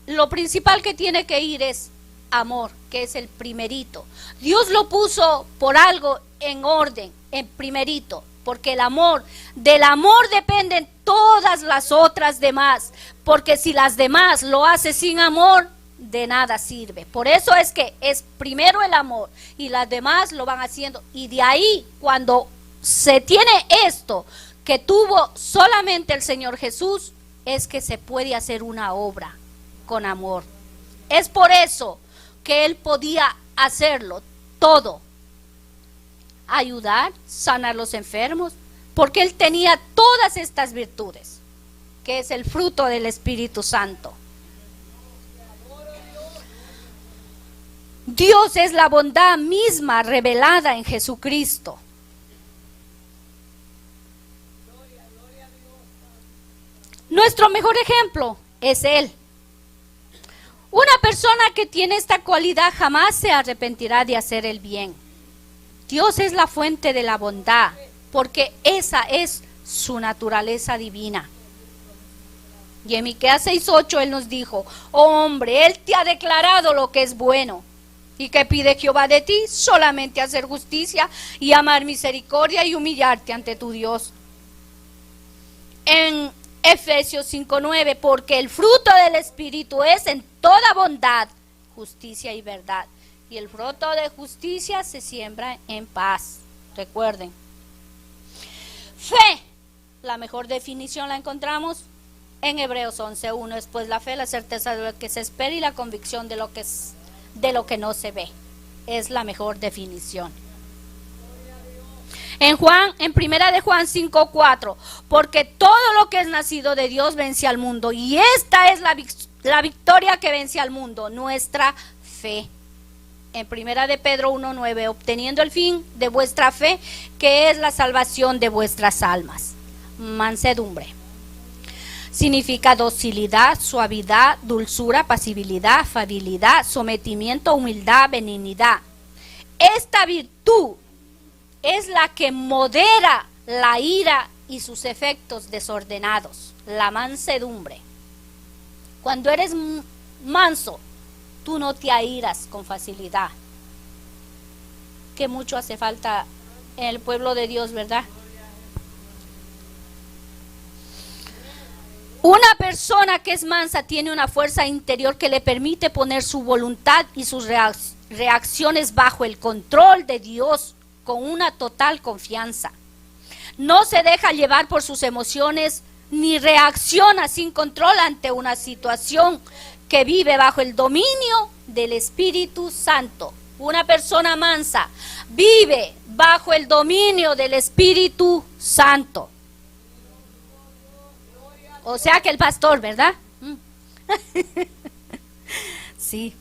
lo principal que tiene que ir es amor, que es el primerito. Dios lo puso por algo en orden, en primerito, porque del amor dependen todas las otras demás, porque si las demás lo hace sin amor, de nada sirve. Por eso es que es primero el amor y las demás lo van haciendo, y de ahí, cuando se tiene esto que tuvo solamente el Señor Jesús, es que se puede hacer una obra con amor. Es por eso que Él podía hacerlo todo: ayudar, sanar los enfermos, porque Él tenía todas estas virtudes, que es el fruto del Espíritu Santo. Dios es la bondad misma revelada en Jesucristo. Nuestro mejor ejemplo es Él. Una persona que tiene esta cualidad jamás se arrepentirá de hacer el bien. Dios es la fuente de la bondad, porque esa es su naturaleza divina. Y en Miqueas 6:8 Él nos dijo: oh hombre, Él te ha declarado lo que es bueno. ¿Y qué pide Jehová de ti? Solamente hacer justicia y amar misericordia y humillarte ante tu Dios. En Efesios 5:9, porque el fruto del Espíritu es en toda bondad, justicia y verdad. Y el fruto de justicia se siembra en paz. Recuerden. Fe. La mejor definición la encontramos en Hebreos 11:1. Es pues la fe, la certeza de lo que se espera y la convicción de lo que no se ve. Es la mejor definición. En primera de Juan 5:4, porque todo lo que es nacido de Dios vence al mundo, y esta es la victoria que vence al mundo, nuestra fe. En primera de Pedro 1:9, obteniendo el fin de vuestra fe, que es la salvación de vuestras almas. Mansedumbre significa docilidad, suavidad, dulzura, pasibilidad, afabilidad, sometimiento, humildad, benignidad. Esta virtud es la que modera la ira y sus efectos desordenados, la mansedumbre. Cuando eres manso, tú no te airas con facilidad, que mucho hace falta en el pueblo de Dios, ¿verdad? Una persona que es mansa tiene una fuerza interior que le permite poner su voluntad y sus reacciones bajo el control de Dios con una total confianza. No se deja llevar por sus emociones ni reacciona sin control ante una situación, que vive bajo el dominio del Espíritu Santo. Una persona mansa vive bajo el dominio del Espíritu Santo. O sea que el pastor, ¿verdad? Sí,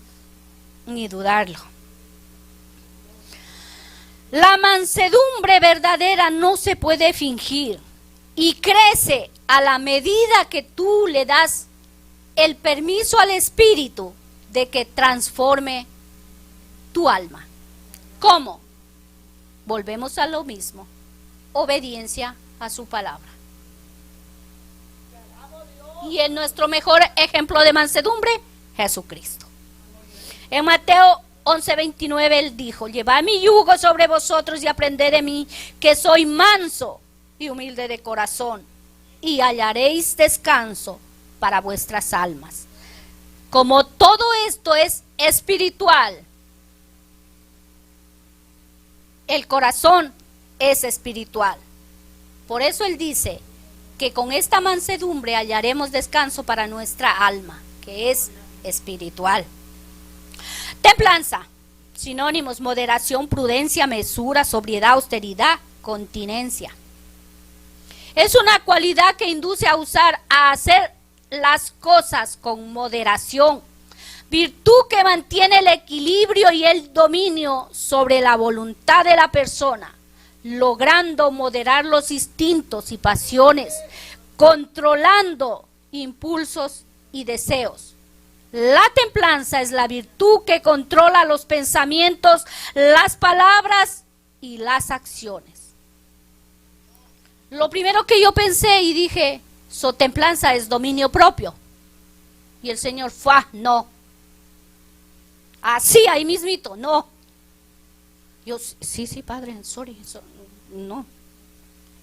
ni dudarlo. La mansedumbre verdadera no se puede fingir y crece a la medida que tú le das el permiso al Espíritu de que transforme tu alma. ¿Cómo? Volvemos a lo mismo: obediencia a su palabra. Y en nuestro mejor ejemplo de mansedumbre, Jesucristo. En Mateo 11:29 Él dijo: llevad mi yugo sobre vosotros y aprended de mí, que soy manso y humilde de corazón, y hallaréis descanso para vuestras almas. Como todo esto es espiritual, el corazón es espiritual. Por eso Él dice que con esta mansedumbre hallaremos descanso para nuestra alma, que es espiritual. Templanza, sinónimos: moderación, prudencia, mesura, sobriedad, austeridad, continencia. Es una cualidad que induce a hacer las cosas con moderación, virtud que mantiene el equilibrio y el dominio sobre la voluntad de la persona, logrando moderar los instintos y pasiones, controlando impulsos y deseos. La templanza es la virtud que controla los pensamientos, las palabras y las acciones. Lo primero que yo pensé y dije: templanza es dominio propio. Y el Señor fue: no. Así, ahí mismito, no. Yo, sí, padre, sorry, no.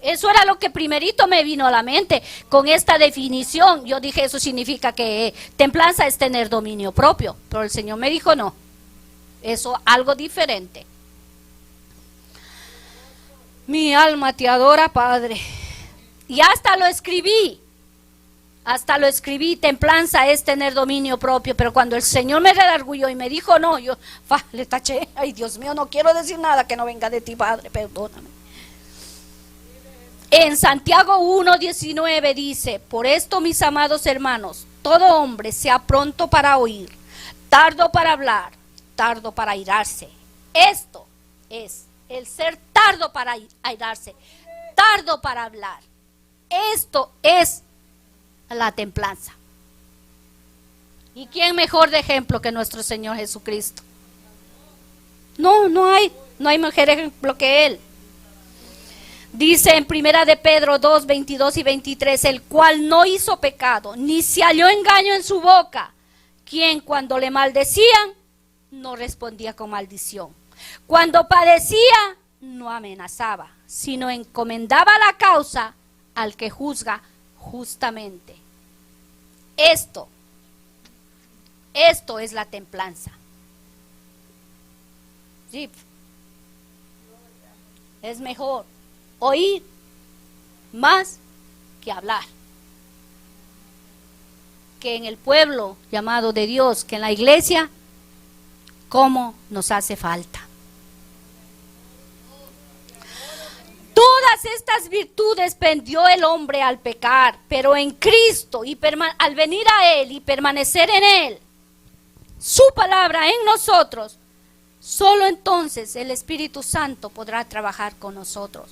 Eso era lo que primerito me vino a la mente con esta definición. Yo dije: eso significa que templanza es tener dominio propio. Pero el Señor me dijo: no, eso algo diferente. Mi alma te adora, Padre. Y hasta lo escribí, templanza es tener dominio propio. Pero cuando el Señor me redarguyó y me dijo: no, yo le taché: ay, Dios mío, no quiero decir nada que no venga de ti, Padre, perdóname. En Santiago 1:19 dice: por esto, mis amados hermanos, todo hombre sea pronto para oír, tardo para hablar, tardo para airarse. Esto es el ser tardo para airarse, tardo para hablar. Esto es la templanza. ¿Y quién mejor de ejemplo que nuestro Señor Jesucristo? No hay mejor ejemplo que Él. Dice en Primera de Pedro 2, 22 y 23, el cual no hizo pecado, ni se halló engaño en su boca, quien cuando le maldecían, no respondía con maldición. Cuando padecía, no amenazaba, sino encomendaba la causa al que juzga justamente. Esto es la templanza. Sí. Es mejor oír más que hablar. Que en el pueblo llamado de Dios, que en la iglesia, cómo nos hace falta. Todas estas virtudes vendió el hombre al pecar, pero en Cristo y al venir a Él y permanecer en Él, su palabra en nosotros, solo entonces el Espíritu Santo podrá trabajar con nosotros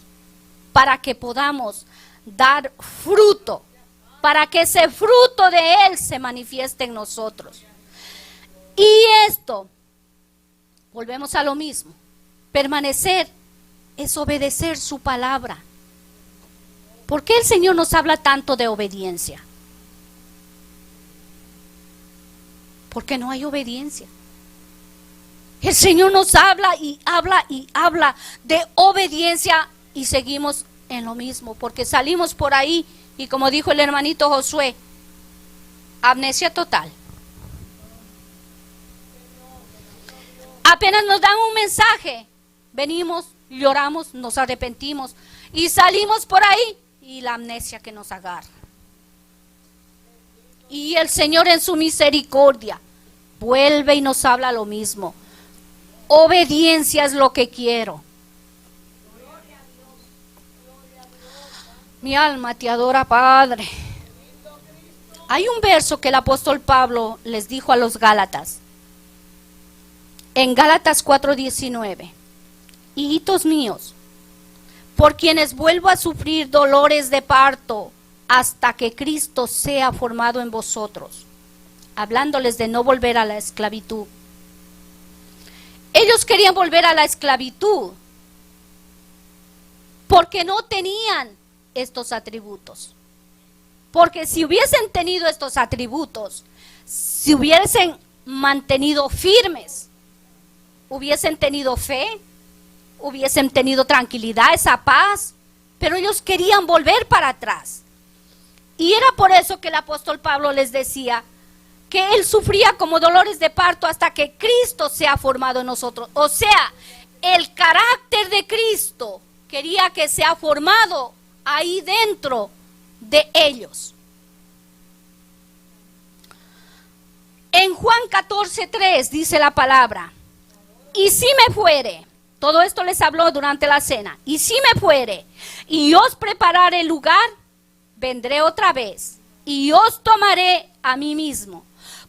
para que podamos dar fruto, para que ese fruto de Él se manifieste en nosotros. Y esto, volvemos a lo mismo, permanecer es obedecer su palabra. ¿Por qué el Señor nos habla tanto de obediencia? Porque no hay obediencia. El Señor nos habla y habla y habla de obediencia y seguimos en lo mismo, porque salimos por ahí y como dijo el hermanito Josué, amnesia total. Apenas nos dan un mensaje, venimos, lloramos, nos arrepentimos y salimos por ahí y la amnesia que nos agarra. Y el Señor en su misericordia vuelve y nos habla lo mismo. Obediencia es lo que quiero. Mi alma te adora, Padre. Hay un verso que el apóstol Pablo les dijo a los Gálatas. En Gálatas 4:19. Hijitos míos, por quienes vuelvo a sufrir dolores de parto hasta que Cristo sea formado en vosotros. Hablándoles de no volver a la esclavitud. Ellos querían volver a la esclavitud porque no tenían estos atributos. Porque si hubiesen tenido estos atributos, si hubiesen mantenido firmes, hubiesen tenido fe, hubiesen tenido tranquilidad, esa paz, pero ellos querían volver para atrás. Y era por eso que el apóstol Pablo les decía que él sufría como dolores de parto hasta que Cristo sea formado en nosotros. O sea, el carácter de Cristo quería que sea formado ahí dentro de ellos. En Juan 14:3 dice la palabra, y si me fuere, todo esto les habló durante la cena, y si me fuere y os prepararé el lugar, vendré otra vez y os tomaré a mí mismo,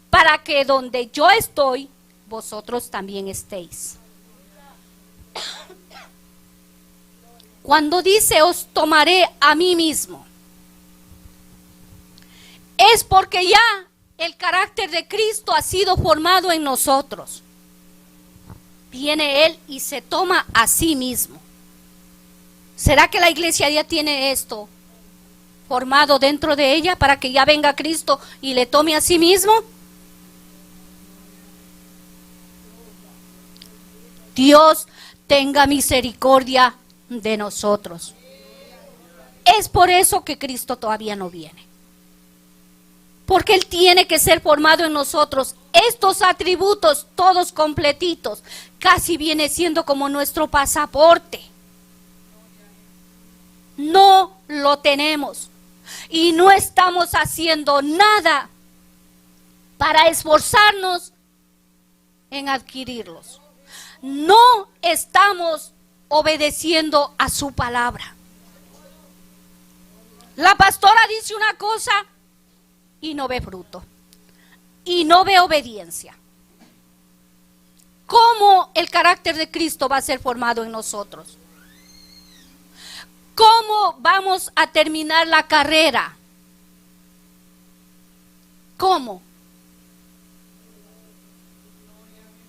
para que donde yo estoy, vosotros también estéis. Cuando dice os tomaré a mí mismo, es porque ya el carácter de Cristo ha sido formado en nosotros. Viene Él y se toma a sí mismo. ¿Será que la iglesia ya tiene esto formado dentro de ella para que ya venga Cristo y le tome a sí mismo? Dios tenga misericordia de nosotros. Es por eso que Cristo todavía no viene. Porque Él tiene que ser formado en nosotros. Estos atributos, todos completitos, casi viene siendo como nuestro pasaporte. No lo tenemos. Y no estamos haciendo nada para esforzarnos en adquirirlos. No estamos obedeciendo a su palabra. La pastora dice una cosa y no ve fruto. Y no ve obediencia. ¿Cómo el carácter de Cristo va a ser formado en nosotros? ¿Cómo vamos a terminar la carrera? ¿Cómo?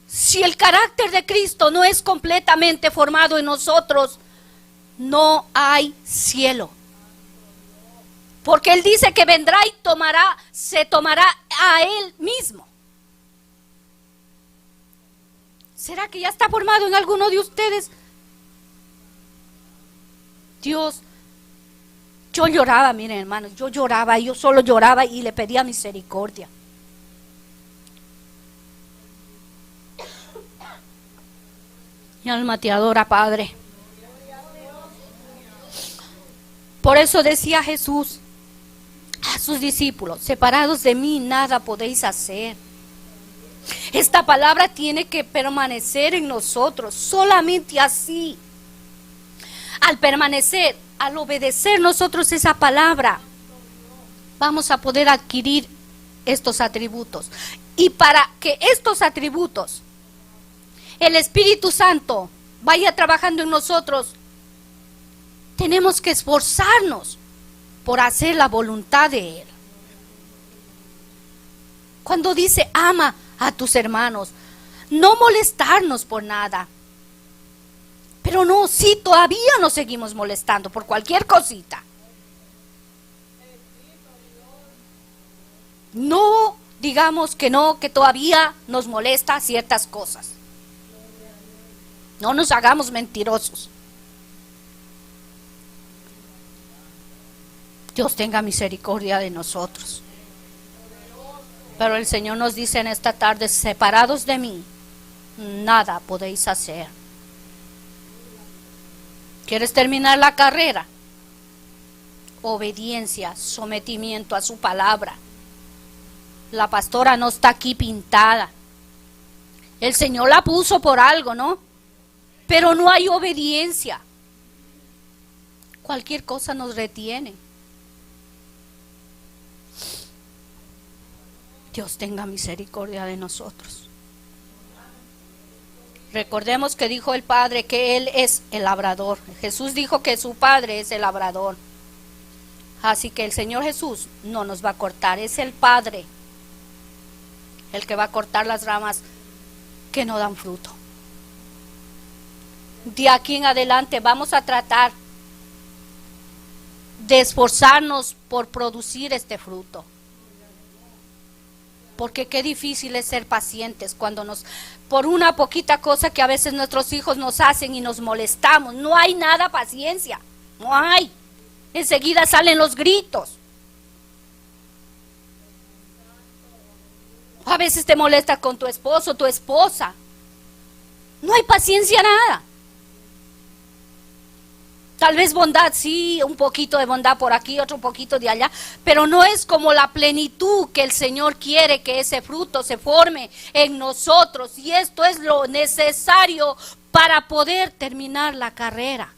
Si el carácter de Cristo no es completamente formado en nosotros, no hay cielo. Porque Él dice que vendrá y se tomará a Él mismo. ¿Será que ya está formado en alguno de ustedes? Dios, yo lloraba, miren hermanos, yo solo lloraba y le pedía misericordia. Mi alma te adora, Padre. Por eso decía Jesús a sus discípulos: separados de mí nada podéis hacer. Esta palabra tiene que permanecer en nosotros, solamente así. Al permanecer, al obedecer nosotros esa palabra, vamos a poder adquirir estos atributos. Y para que estos atributos, el Espíritu Santo vaya trabajando en nosotros, tenemos que esforzarnos por hacer la voluntad de Él. Cuando dice ama a tus hermanos, no molestarnos por nada. Pero no, sí, todavía nos seguimos molestando por cualquier cosita. No digamos que no, que todavía nos molesta ciertas cosas. No nos hagamos mentirosos. Dios tenga misericordia de nosotros. Pero el Señor nos dice en esta tarde: separados de mí, nada podéis hacer. ¿Quieres terminar la carrera? Obediencia, sometimiento a su palabra. La pastora no está aquí pintada. El Señor la puso por algo, ¿no? Pero no hay obediencia. Cualquier cosa nos retiene. Dios tenga misericordia de nosotros. Recordemos que dijo el Padre que Él es el labrador. Jesús dijo que su Padre es el labrador. Así que el Señor Jesús no nos va a cortar. Es el Padre el que va a cortar las ramas que no dan fruto. De aquí en adelante vamos a tratar de esforzarnos por producir este fruto. Porque qué difícil es ser pacientes cuando por una poquita cosa que a veces nuestros hijos nos hacen y nos molestamos. No hay nada paciencia, no hay. Enseguida salen los gritos. A veces te molestas con tu esposo, tu esposa. No hay paciencia nada. Tal vez bondad, sí, un poquito de bondad por aquí, otro poquito de allá, pero no es como la plenitud que el Señor quiere que ese fruto se forme en nosotros. Y esto es lo necesario para poder terminar la carrera.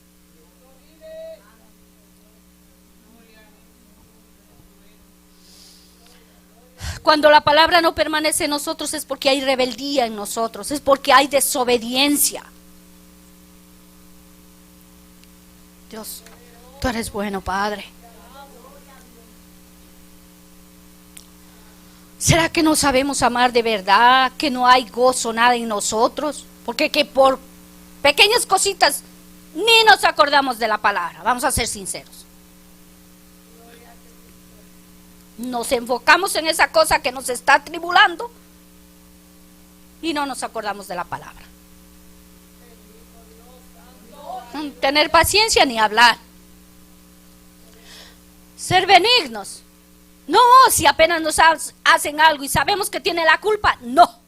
Cuando la palabra no permanece en nosotros es porque hay rebeldía en nosotros, es porque hay desobediencia. Dios, tú eres bueno, Padre. ¿Será que no sabemos amar de verdad? ¿Que no hay gozo nada en nosotros? Porque que por pequeñas cositas ni nos acordamos de la palabra. Vamos a ser sinceros. Nos enfocamos en esa cosa que nos está atribulando y no nos acordamos de la palabra. Tener paciencia ni hablar. Ser benignos. No, si apenas nos hacen algo y sabemos que tiene la culpa, no.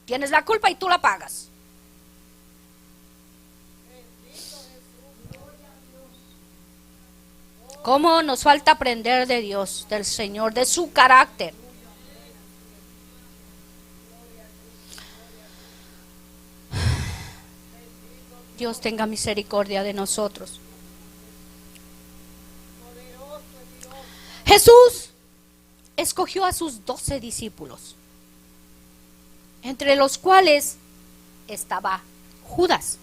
Tienes la culpa y tú la pagas. ¿Cómo nos falta aprender de Dios, del Señor, de su carácter? Dios tenga misericordia de nosotros. Jesús escogió a sus 12 discípulos, entre los cuales estaba Judas.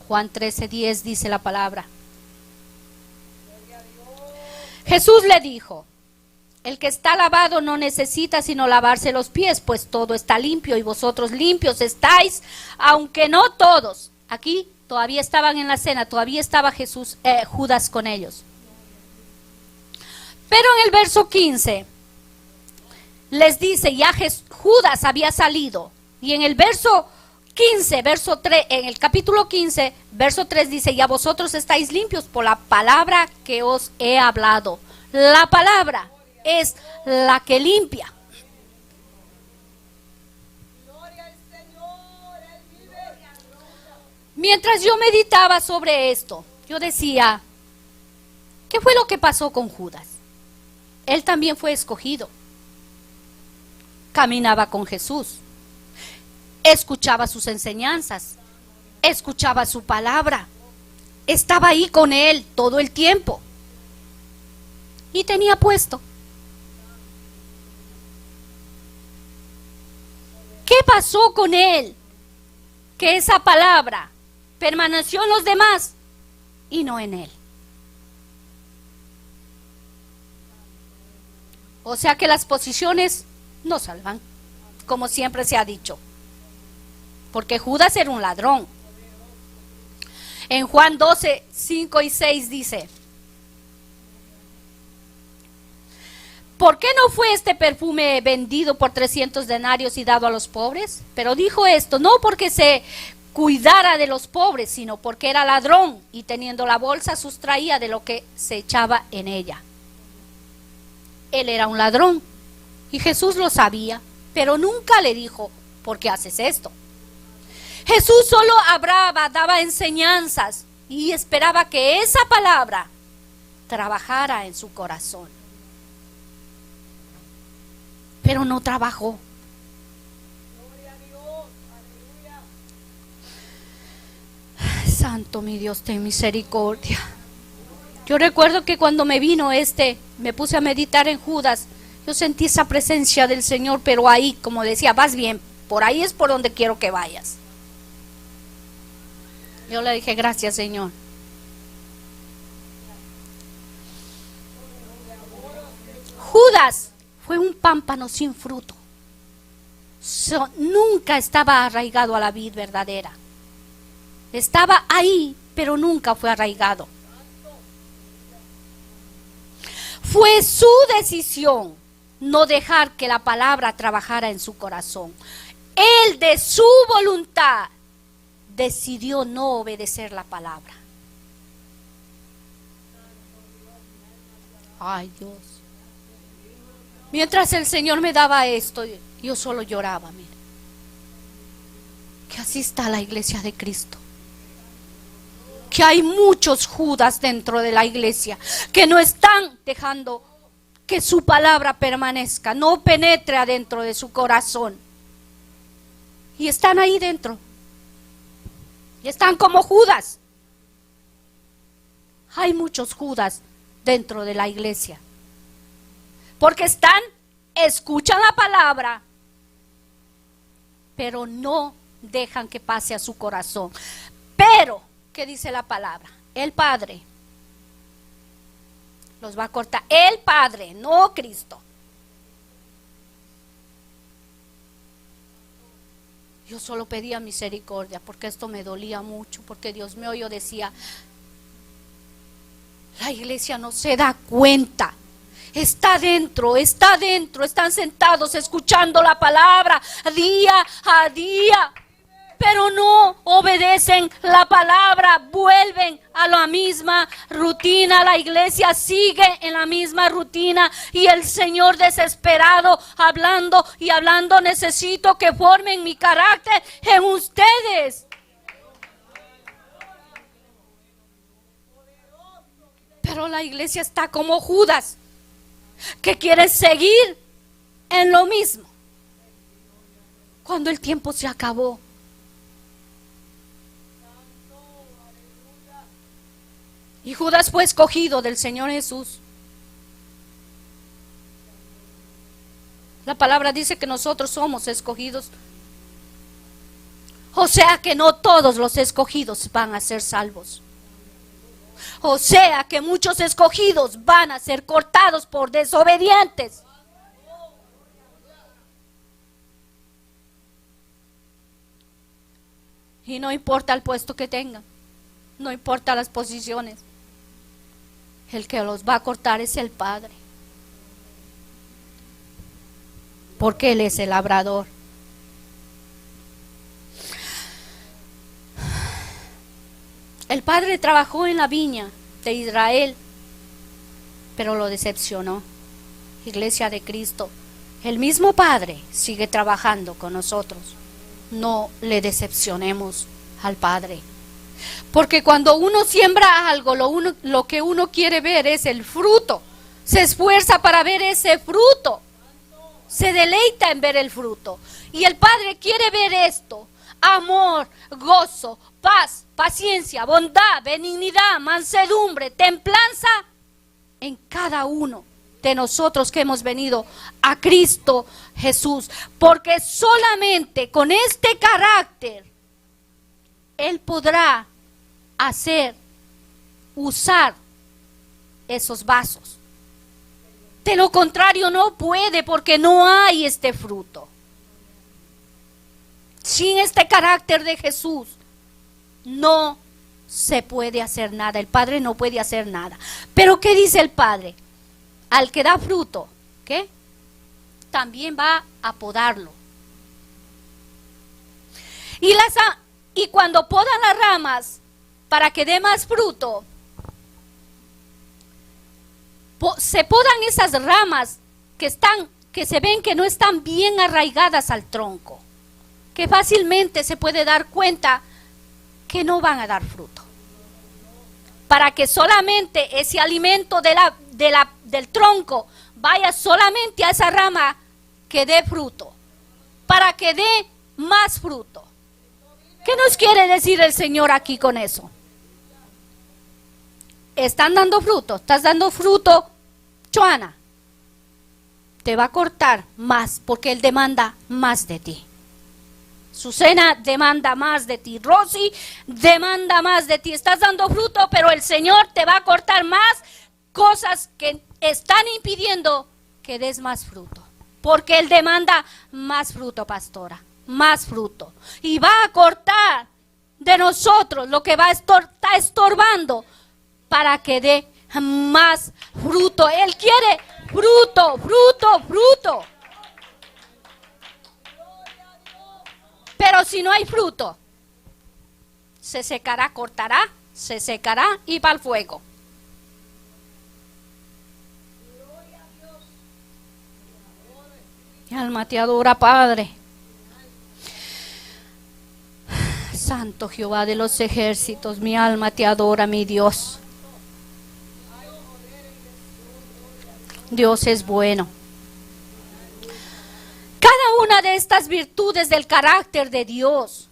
Juan 13:10 dice la palabra. Jesús le dijo: el que está lavado no necesita sino lavarse los pies, pues todo está limpio y vosotros limpios estáis, aunque no todos. Aquí todavía estaban en la cena, todavía estaba Judas con ellos. Pero en el verso 15 les dice, ya Judas había salido, y en el verso 15, verso 3, en el capítulo 15, verso 3 dice, ya vosotros estáis limpios por la palabra que os he hablado. La palabra es la que limpia. Mientras yo meditaba sobre esto, yo decía, ¿qué fue lo que pasó con Judas? Él también fue escogido. Caminaba con Jesús. Escuchaba sus enseñanzas. Escuchaba su palabra. Estaba ahí con él todo el tiempo. Y tenía puesto. ¿Qué pasó con él? Que esa palabra permaneció en los demás y no en él. O sea que las posiciones no salvan, como siempre se ha dicho. Porque Judas era un ladrón. En Juan 12, 5 y 6 dice, ¿por qué no fue este perfume vendido por 300 denarios y dado a los pobres? Pero dijo esto, no porque se cuidara de los pobres, sino porque era ladrón y teniendo la bolsa sustraía de lo que se echaba en ella. Él era un ladrón y Jesús lo sabía, pero nunca le dijo, ¿por qué haces esto? Jesús solo hablaba, daba enseñanzas y esperaba que esa palabra trabajara en su corazón. Pero no trabajó. Santo mi Dios, ten misericordia. Yo recuerdo que cuando me vino me puse a meditar en Judas, yo sentí esa presencia del Señor, pero ahí, como decía, vas bien, por ahí es por donde quiero que vayas. Yo le dije, gracias Señor. Judas fue un pámpano sin fruto. Nunca estaba arraigado a la vid verdadera. Estaba ahí, pero nunca fue arraigado. Fue su decisión no dejar que la palabra trabajara en su corazón. Él de su voluntad decidió no obedecer la palabra. Ay Dios. Mientras el Señor me daba esto, yo solo lloraba, mire. Que así está la iglesia de Cristo. Que hay muchos Judas dentro de la iglesia que no están dejando que su palabra permanezca, no penetre adentro de su corazón. Y están ahí dentro. Y están como Judas. Hay muchos Judas dentro de la iglesia. Porque escuchan la palabra, pero no dejan que pase a su corazón. Pero, ¿qué dice la palabra? El Padre los va a cortar. El Padre, no Cristo. Yo solo pedía misericordia porque esto me dolía mucho, porque Dios mío, yo decía, la iglesia no se da cuenta. Está dentro, están sentados escuchando la palabra día a día, pero no obedecen la palabra, vuelven a la misma rutina, la iglesia sigue en la misma rutina y el Señor desesperado hablando y hablando, necesito que formen mi carácter en ustedes. Pero la iglesia está como Judas, que quiere seguir en lo mismo cuando el tiempo se acabó. Y Judas fue escogido del Señor Jesús. La palabra dice que nosotros somos escogidos O sea que no todos los escogidos van a ser salvos. O sea que muchos escogidos van a ser cortados por desobedientes. Y no importa el puesto que tengan, no importa las posiciones, el que los va a cortar es el Padre. Porque Él es el labrador. El Padre trabajó en la viña de Israel, pero lo decepcionó. Iglesia de Cristo, el mismo Padre sigue trabajando con nosotros. No le decepcionemos al Padre. Porque cuando uno siembra algo, lo que uno quiere ver es el fruto. Se esfuerza para ver ese fruto. Se deleita en ver el fruto. Y el Padre quiere ver esto: amor, gozo, paz, paciencia, bondad, benignidad, mansedumbre, templanza en cada uno de nosotros que hemos venido a Cristo Jesús. Porque solamente con este carácter Él podrá usar esos vasos. De lo contrario no puede, porque no hay este fruto. Sin este carácter de Jesús no se puede hacer nada. El Padre no puede hacer nada. Pero ¿qué dice el Padre? Al que da fruto, ¿qué? También va a podarlo. Y cuando podan las ramas para que dé más fruto, se podan esas ramas que se ven que no están bien arraigadas al tronco, que fácilmente se puede dar cuenta que no van a dar fruto. Para que solamente ese alimento del tronco vaya solamente a esa rama que dé fruto, para que dé más fruto. ¿Qué nos quiere decir el Señor aquí con eso? ¿Están dando fruto? ¿Estás dando fruto, Joana? Te va a cortar más, porque Él demanda más de ti. Susana demanda más de ti. Rosy demanda más de ti. Estás dando fruto, pero el Señor te va a cortar más cosas que están impidiendo que des más fruto. Porque Él demanda más fruto, pastora. Más fruto. Y va a cortar de nosotros lo que está estorbando para que dé más fruto. Él quiere fruto, fruto, fruto. Pero si no hay fruto, se secará, cortará, se secará y va al fuego. Mi alma te adora, Padre. Santo Jehová de los ejércitos, mi alma te adora, mi Dios. Dios es bueno. Cada una de estas virtudes del carácter de Dios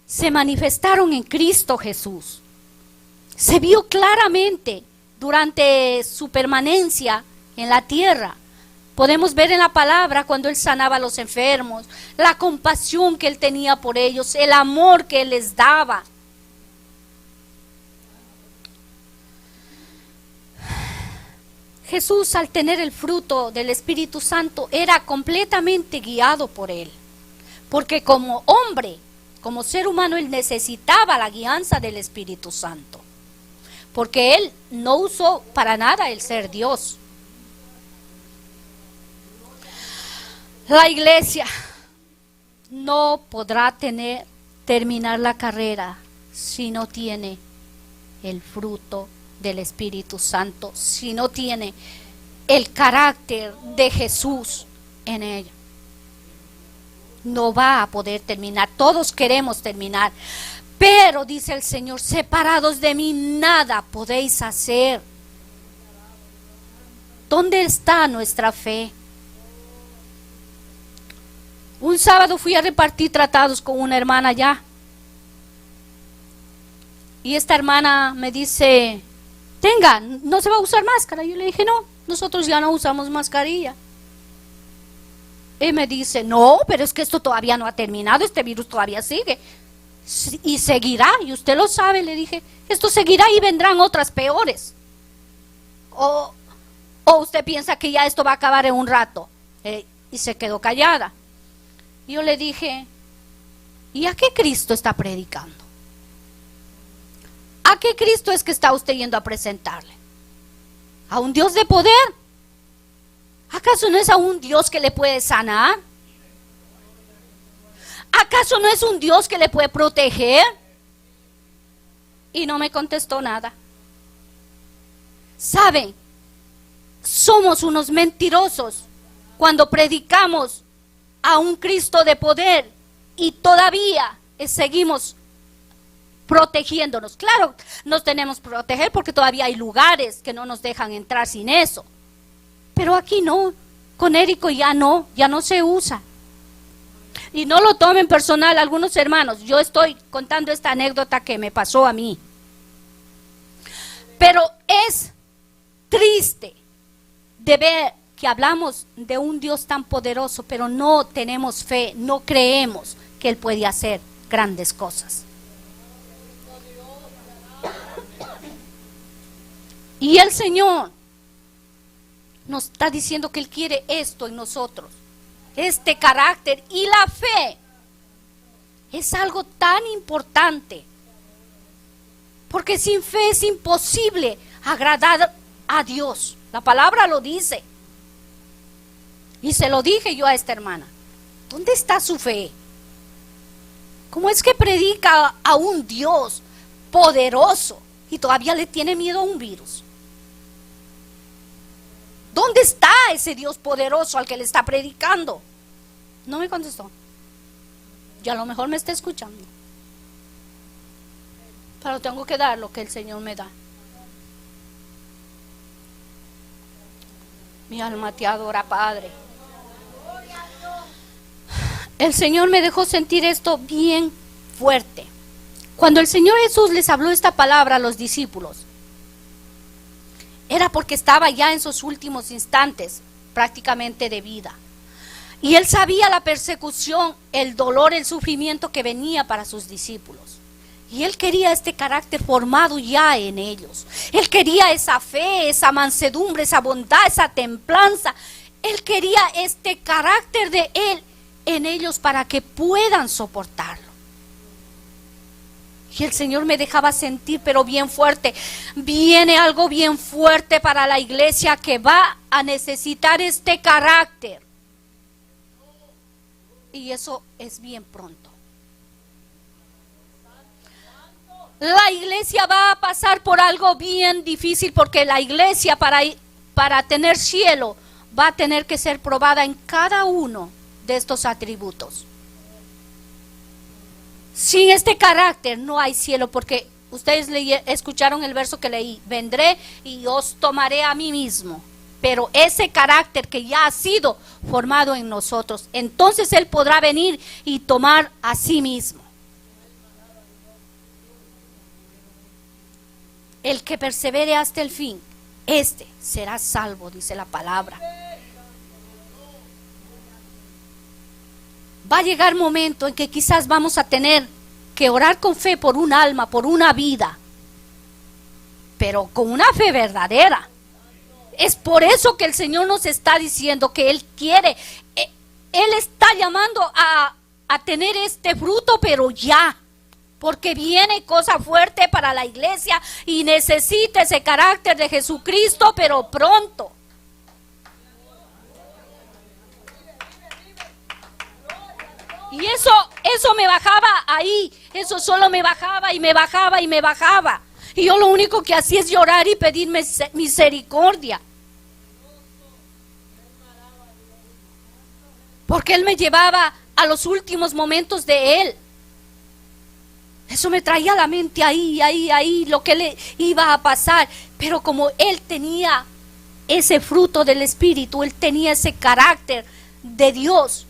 se manifestaron en Cristo Jesús. Se vio claramente durante su permanencia en la tierra. Podemos ver en la palabra cuando Él sanaba a los enfermos, la compasión que Él tenía por ellos, el amor que Él les daba. Jesús, al tener el fruto del Espíritu Santo, era completamente guiado por Él. Porque como hombre, como ser humano, Él necesitaba la guianza del Espíritu Santo. Porque Él no usó para nada el ser Dios. La iglesia no podrá terminar la carrera si no tiene el fruto del Espíritu Santo, si no tiene el carácter de Jesús en ella. No va a poder terminar. Todos queremos terminar, pero dice el Señor: separados de mí nada podéis hacer. ¿Dónde está nuestra fe? Un sábado fui a repartir tratados con una hermana allá. Y esta hermana me dice: tenga, no se va a usar máscara. Yo le dije: no, nosotros ya no usamos mascarilla. Y me dice, no, pero es que esto todavía no ha terminado, este virus todavía sigue. Y seguirá, y usted lo sabe, le dije, esto seguirá y vendrán otras peores. O usted piensa que ya esto va a acabar en un rato. Y se quedó callada. Yo le dije, ¿y a qué Cristo está predicando? ¿A qué Cristo es que está usted yendo a presentarle? ¿A un Dios de poder? ¿Acaso no es a un Dios que le puede sanar? ¿Acaso no es un Dios que le puede proteger? Y no me contestó nada. ¿Saben? Somos unos mentirosos cuando predicamos a un Cristo de poder y todavía seguimos protegiéndonos. Claro, nos tenemos que proteger porque todavía hay lugares que no nos dejan entrar sin eso. Pero aquí no, con Érico ya no se usa. Y no lo tomen personal algunos hermanos, yo estoy contando esta anécdota que me pasó a mí. Pero es triste de ver que hablamos de un Dios tan poderoso, pero no tenemos fe, no creemos que Él puede hacer grandes cosas. Y el Señor nos está diciendo que Él quiere esto en nosotros, este carácter, y la fe es algo tan importante, porque sin fe es imposible agradar a Dios. La palabra lo dice. Y se lo dije yo a esta hermana. ¿Dónde está su fe? ¿Cómo es que predica a un Dios poderoso y todavía le tiene miedo a un virus? ¿Dónde está ese Dios poderoso al que le está predicando? No me contestó. Y a lo mejor me está escuchando. Pero tengo que dar lo que el Señor me da. Mi alma te adora, Padre. El Señor me dejó sentir esto bien fuerte. Cuando el Señor Jesús les habló esta palabra a los discípulos, era porque estaba ya en sus últimos instantes prácticamente de vida. Y Él sabía la persecución, el dolor, el sufrimiento que venía para sus discípulos. Y Él quería este carácter formado ya en ellos. Él quería esa fe, esa mansedumbre, esa bondad, esa templanza. Él quería este carácter de Él en ellos para que puedan soportarlo. Y el Señor me dejaba sentir, pero bien fuerte. Viene algo bien fuerte para la iglesia que va a necesitar este carácter. Y eso es bien pronto. La iglesia va a pasar por algo bien difícil, porque la iglesia para tener cielo va a tener que ser probada en cada uno de estos atributos. Sin este carácter no hay cielo, porque ustedes escucharon el verso que leí: vendré y os tomaré a mí mismo. Pero ese carácter que ya ha sido formado en nosotros, entonces Él podrá venir y tomar a sí mismo. El que persevere hasta el fin, este será salvo, dice la palabra. Va a llegar momento en que quizás vamos a tener que orar con fe por un alma, por una vida, pero con una fe verdadera. Es por eso que el Señor nos está diciendo que Él quiere, Él está llamando a tener este fruto, pero ya, porque viene cosa fuerte para la iglesia y necesita ese carácter de Jesucristo, pero pronto. Y eso me bajaba ahí, eso solo me bajaba y me bajaba y me bajaba. Y yo lo único que hacía es llorar y pedir misericordia. Porque Él me llevaba a los últimos momentos de Él. Eso me traía a la mente ahí, lo que le iba a pasar. Pero como Él tenía ese fruto del Espíritu, Él tenía ese carácter de Dios,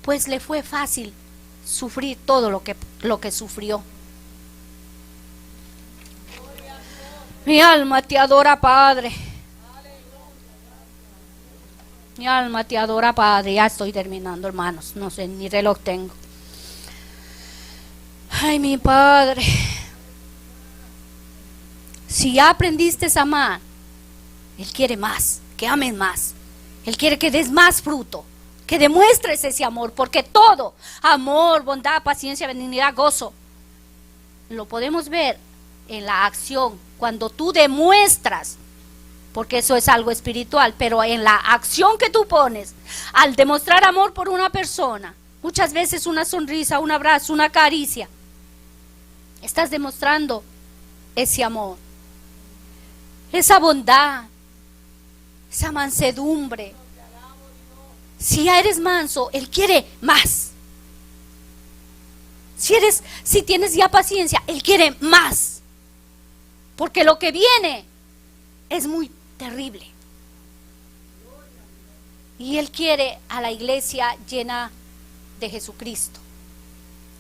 pues le fue fácil sufrir todo lo que sufrió. Mi alma te adora, Padre. Mi alma te adora, Padre. Ya estoy terminando, hermanos. No sé, ni reloj tengo. Ay, mi Padre. Si ya aprendiste a amar, Él quiere más, que ames más. Él quiere que des más fruto, que demuestres ese amor, porque todo, amor, bondad, paciencia, benignidad, gozo, lo podemos ver en la acción, cuando tú demuestras, porque eso es algo espiritual, pero en la acción que tú pones, al demostrar amor por una persona, muchas veces una sonrisa, un abrazo, una caricia, estás demostrando ese amor, esa bondad, esa mansedumbre. Si ya eres manso, Él quiere más. Si tienes ya paciencia, Él quiere más. Porque lo que viene es muy terrible. Y Él quiere a la iglesia llena de Jesucristo.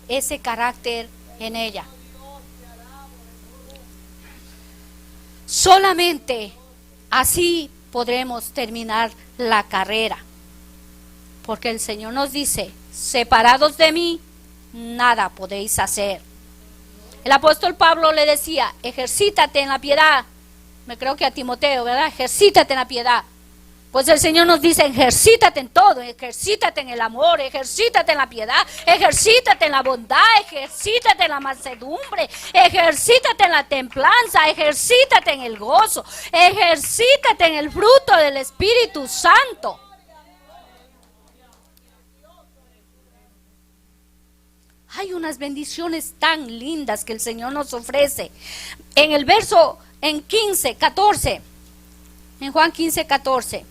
Ese carácter en ella. Solamente así podremos terminar la carrera. Porque el Señor nos dice, separados de mí, nada podéis hacer. El apóstol Pablo le decía, ejercítate en la piedad. Me creo que a Timoteo, ¿verdad? Ejercítate en la piedad. Pues el Señor nos dice, ejercítate en todo, ejercítate en el amor, ejercítate en la piedad, ejercítate en la bondad, ejercítate en la mansedumbre, ejercítate en la templanza, ejercítate en el gozo, ejercítate en el fruto del Espíritu Santo. Hay unas bendiciones tan lindas que el Señor nos ofrece. En el verso, en 15, 14, en Juan 15, 14.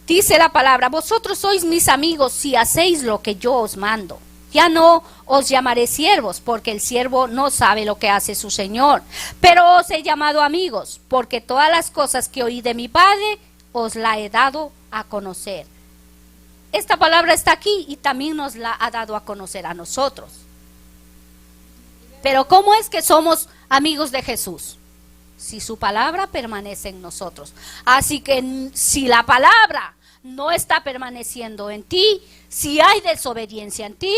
Dice la palabra, vosotros sois mis amigos si hacéis lo que yo os mando. Ya no os llamaré siervos, porque el siervo no sabe lo que hace su Señor. Pero os he llamado amigos, porque todas las cosas que oí de mi Padre, os la he dado a conocer. Esta palabra está aquí y también nos la ha dado a conocer a nosotros. Pero ¿cómo es que somos amigos de Jesús? Si su palabra permanece en nosotros. Así que si la palabra no está permaneciendo en ti, si hay desobediencia en ti,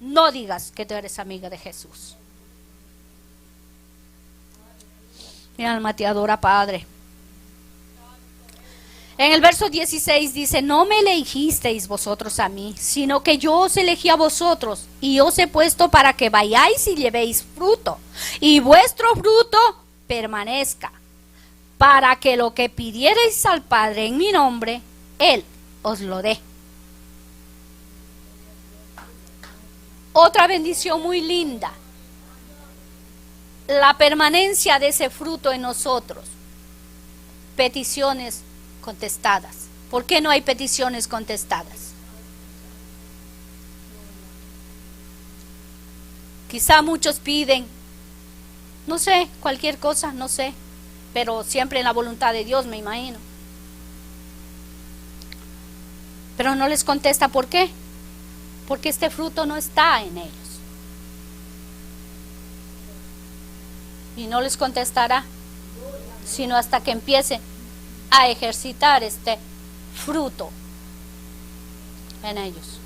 no digas que tú eres amiga de Jesús. Mi alma te adora, Padre. En el verso 16 dice, no me elegisteis vosotros a mí, sino que yo os elegí a vosotros y os he puesto para que vayáis y llevéis fruto, y vuestro fruto permanezca, para que lo que pidiereis al Padre en mi nombre, Él os lo dé. Otra bendición muy linda, la permanencia de ese fruto en nosotros. Peticiones contestadas. ¿Por qué no hay peticiones contestadas? Quizá muchos piden, no sé, cualquier cosa, no sé, pero siempre en la voluntad de Dios, me imagino. Pero no les contesta, ¿por qué? Porque este fruto no está en ellos. Y no les contestará, sino hasta que empiecen a ejercitar este fruto en ellos.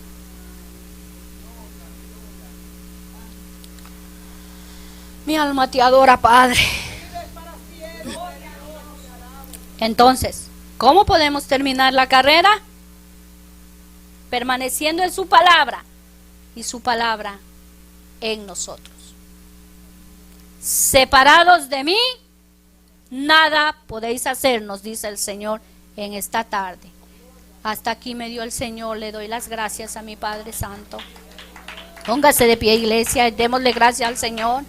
Mi alma te adora, Padre. Entonces, ¿cómo podemos terminar la carrera? Permaneciendo en su palabra y su palabra en nosotros. Separados de mí, nada podéis hacer, nos dice el Señor en esta tarde. Hasta aquí me dio el Señor, le doy las gracias a mi Padre Santo. Póngase de pie, iglesia, y démosle gracias al Señor.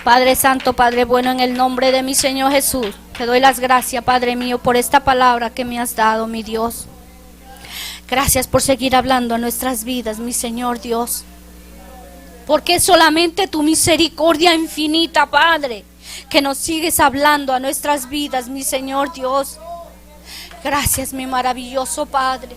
Padre Santo, Padre bueno, en el nombre de mi Señor Jesús, te doy las gracias, Padre mío, por esta palabra que me has dado, mi Dios. Gracias por seguir hablando a nuestras vidas, mi Señor Dios. Porque solamente tu misericordia infinita, Padre, que nos sigues hablando a nuestras vidas, mi Señor Dios. Gracias, mi maravilloso Padre.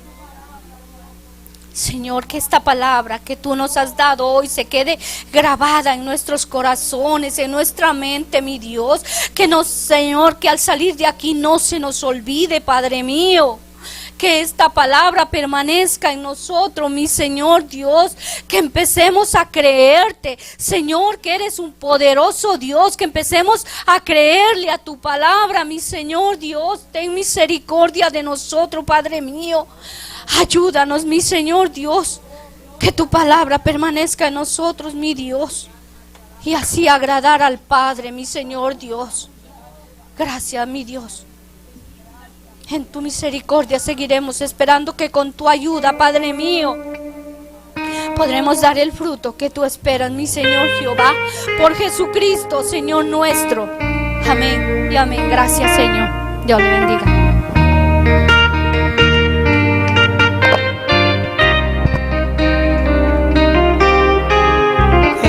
Señor, que esta palabra que tú nos has dado hoy se quede grabada en nuestros corazones, en nuestra mente, mi Dios. Que nos, Señor, que al salir de aquí no se nos olvide, Padre mío. Que esta palabra permanezca en nosotros, mi Señor Dios. Que empecemos a creerte, Señor, que eres un poderoso Dios. Que empecemos a creerle a tu palabra, mi Señor Dios. Ten misericordia de nosotros, Padre mío. Ayúdanos, mi Señor Dios, que tu palabra permanezca en nosotros, mi Dios, y así agradar al Padre, mi Señor Dios. Gracias, mi Dios. En tu misericordia seguiremos esperando que con tu ayuda, Padre mío, podremos dar el fruto que tú esperas, mi Señor Jehová, por Jesucristo, Señor nuestro. Amén y amén. Gracias, Señor. Dios le bendiga.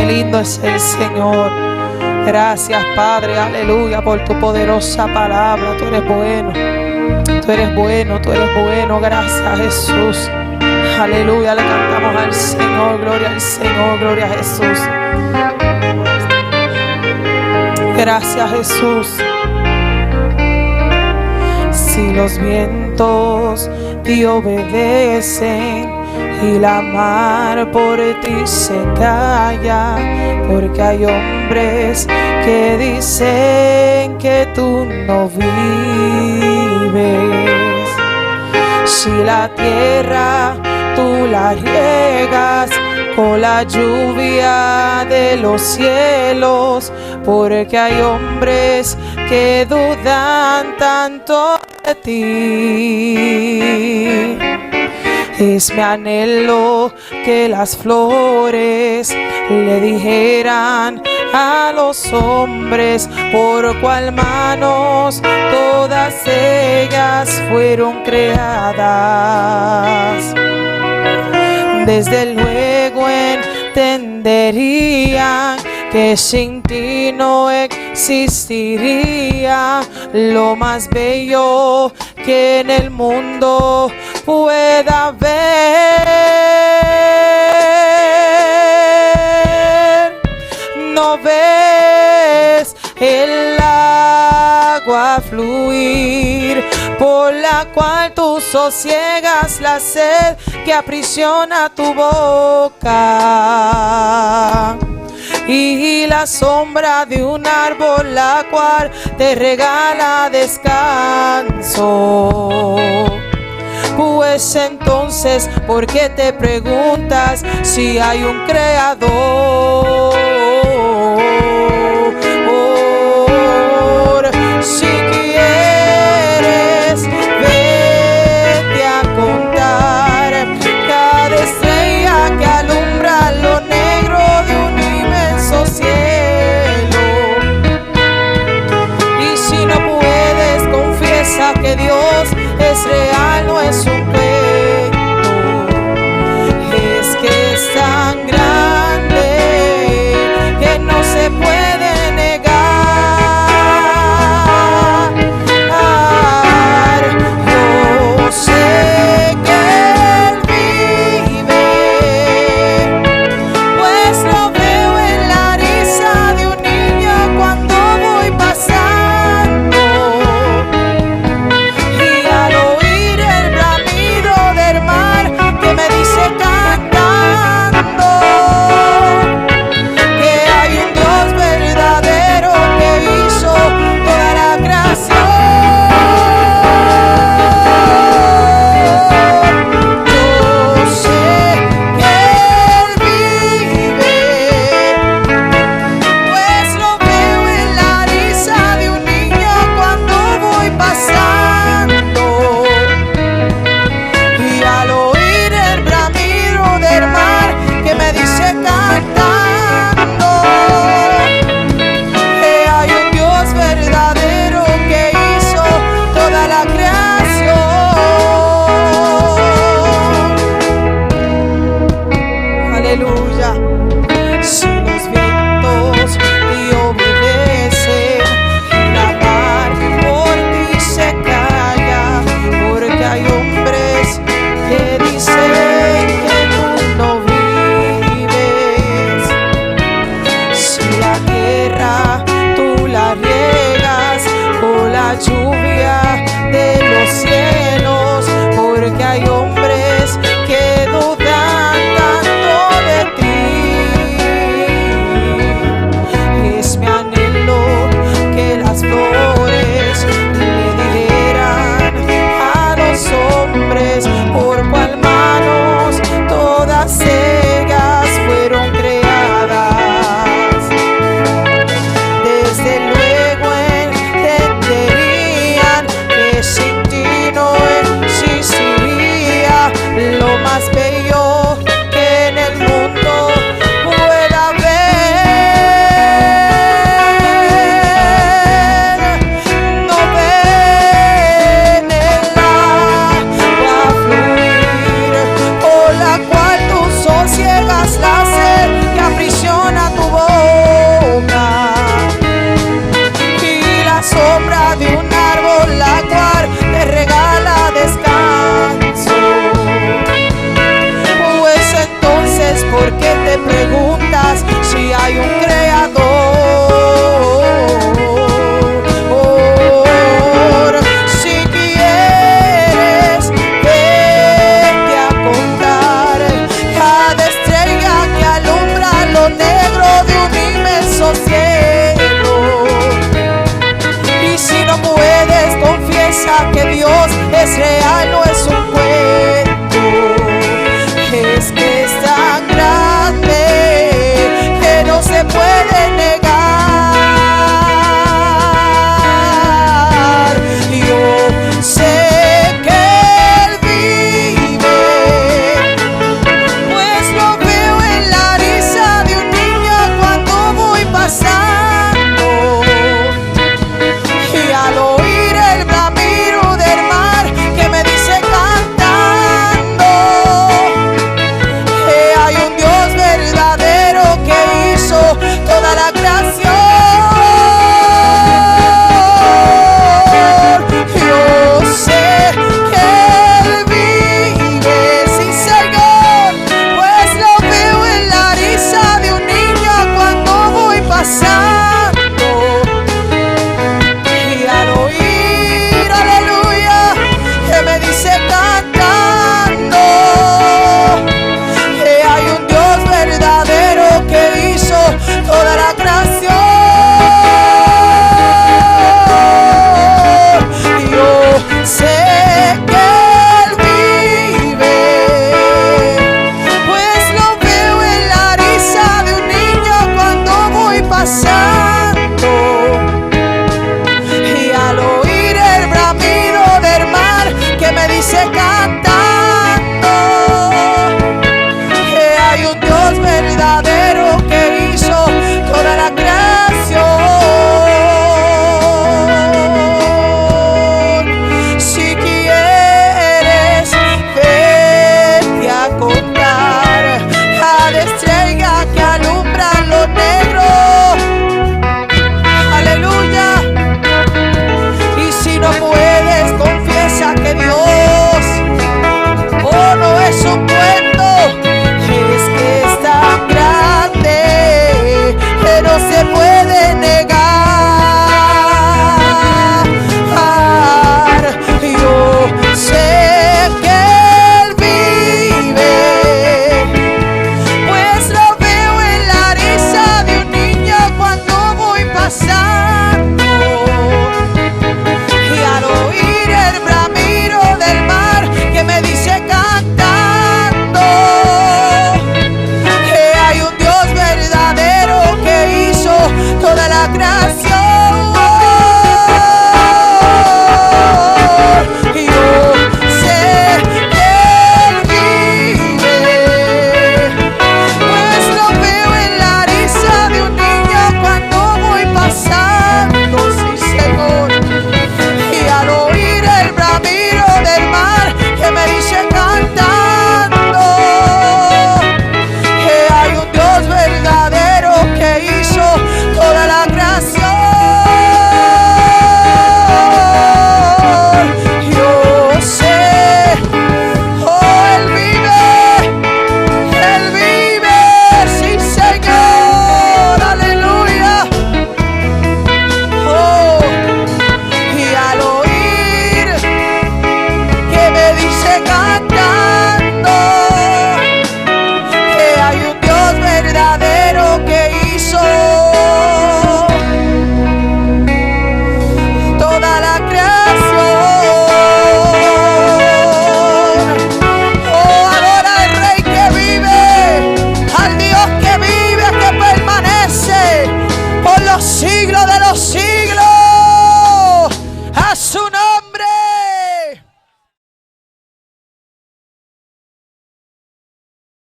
Lindo es el Señor. Gracias, Padre, aleluya, por tu poderosa palabra. Tú eres bueno, tú eres bueno, tú eres bueno. Gracias, Jesús. Aleluya, le cantamos al Señor. Gloria al Señor, gloria a Jesús. Gracias, Jesús. Si los vientos te obedecen y la mar por ti se calla, porque hay hombres que dicen que tú no vives. Si la tierra tú la riegas con la lluvia de los cielos, porque hay hombres que dudan tanto de ti. Es mi anhelo que las flores le dijeran a los hombres por cuál manos todas ellas fueron creadas. Desde luego entenderían que sin ti no existiría lo más bello que en el mundo pueda haber. No ves el agua fluir por la cual tú sosiegas la sed que aprisiona tu boca, y la sombra de un árbol la cual te regala descanso. Pues entonces, ¿por qué te preguntas si hay un creador? Si quieres, vete a contar cada estrella que alumbra lo negro de un inmenso cielo. Y si no puedes, confiesa que Dios es real, no es un cuento. Es que es tan grande que no se puede negar. Yo sé que Él vive, pues lo veo en la risa de un niño cuando voy pasando, y al oír el bramido la lluvia de los cielos, porque hay hombres que dudan tanto de ti. Es mi anhelo que las flores le dieran a los hombres, por cual manos todas ellas fueron creadas. Desde luego entenderían que sin ti no existiría lo más bello que en el mundo pueda haber. No ven el agua fluir, por la cual tú sosiegas la sed que aprisiona tu boca, y la sombra de un árbol la cual te regala descanso. Pues entonces, ¿por qué te preguntas si hay un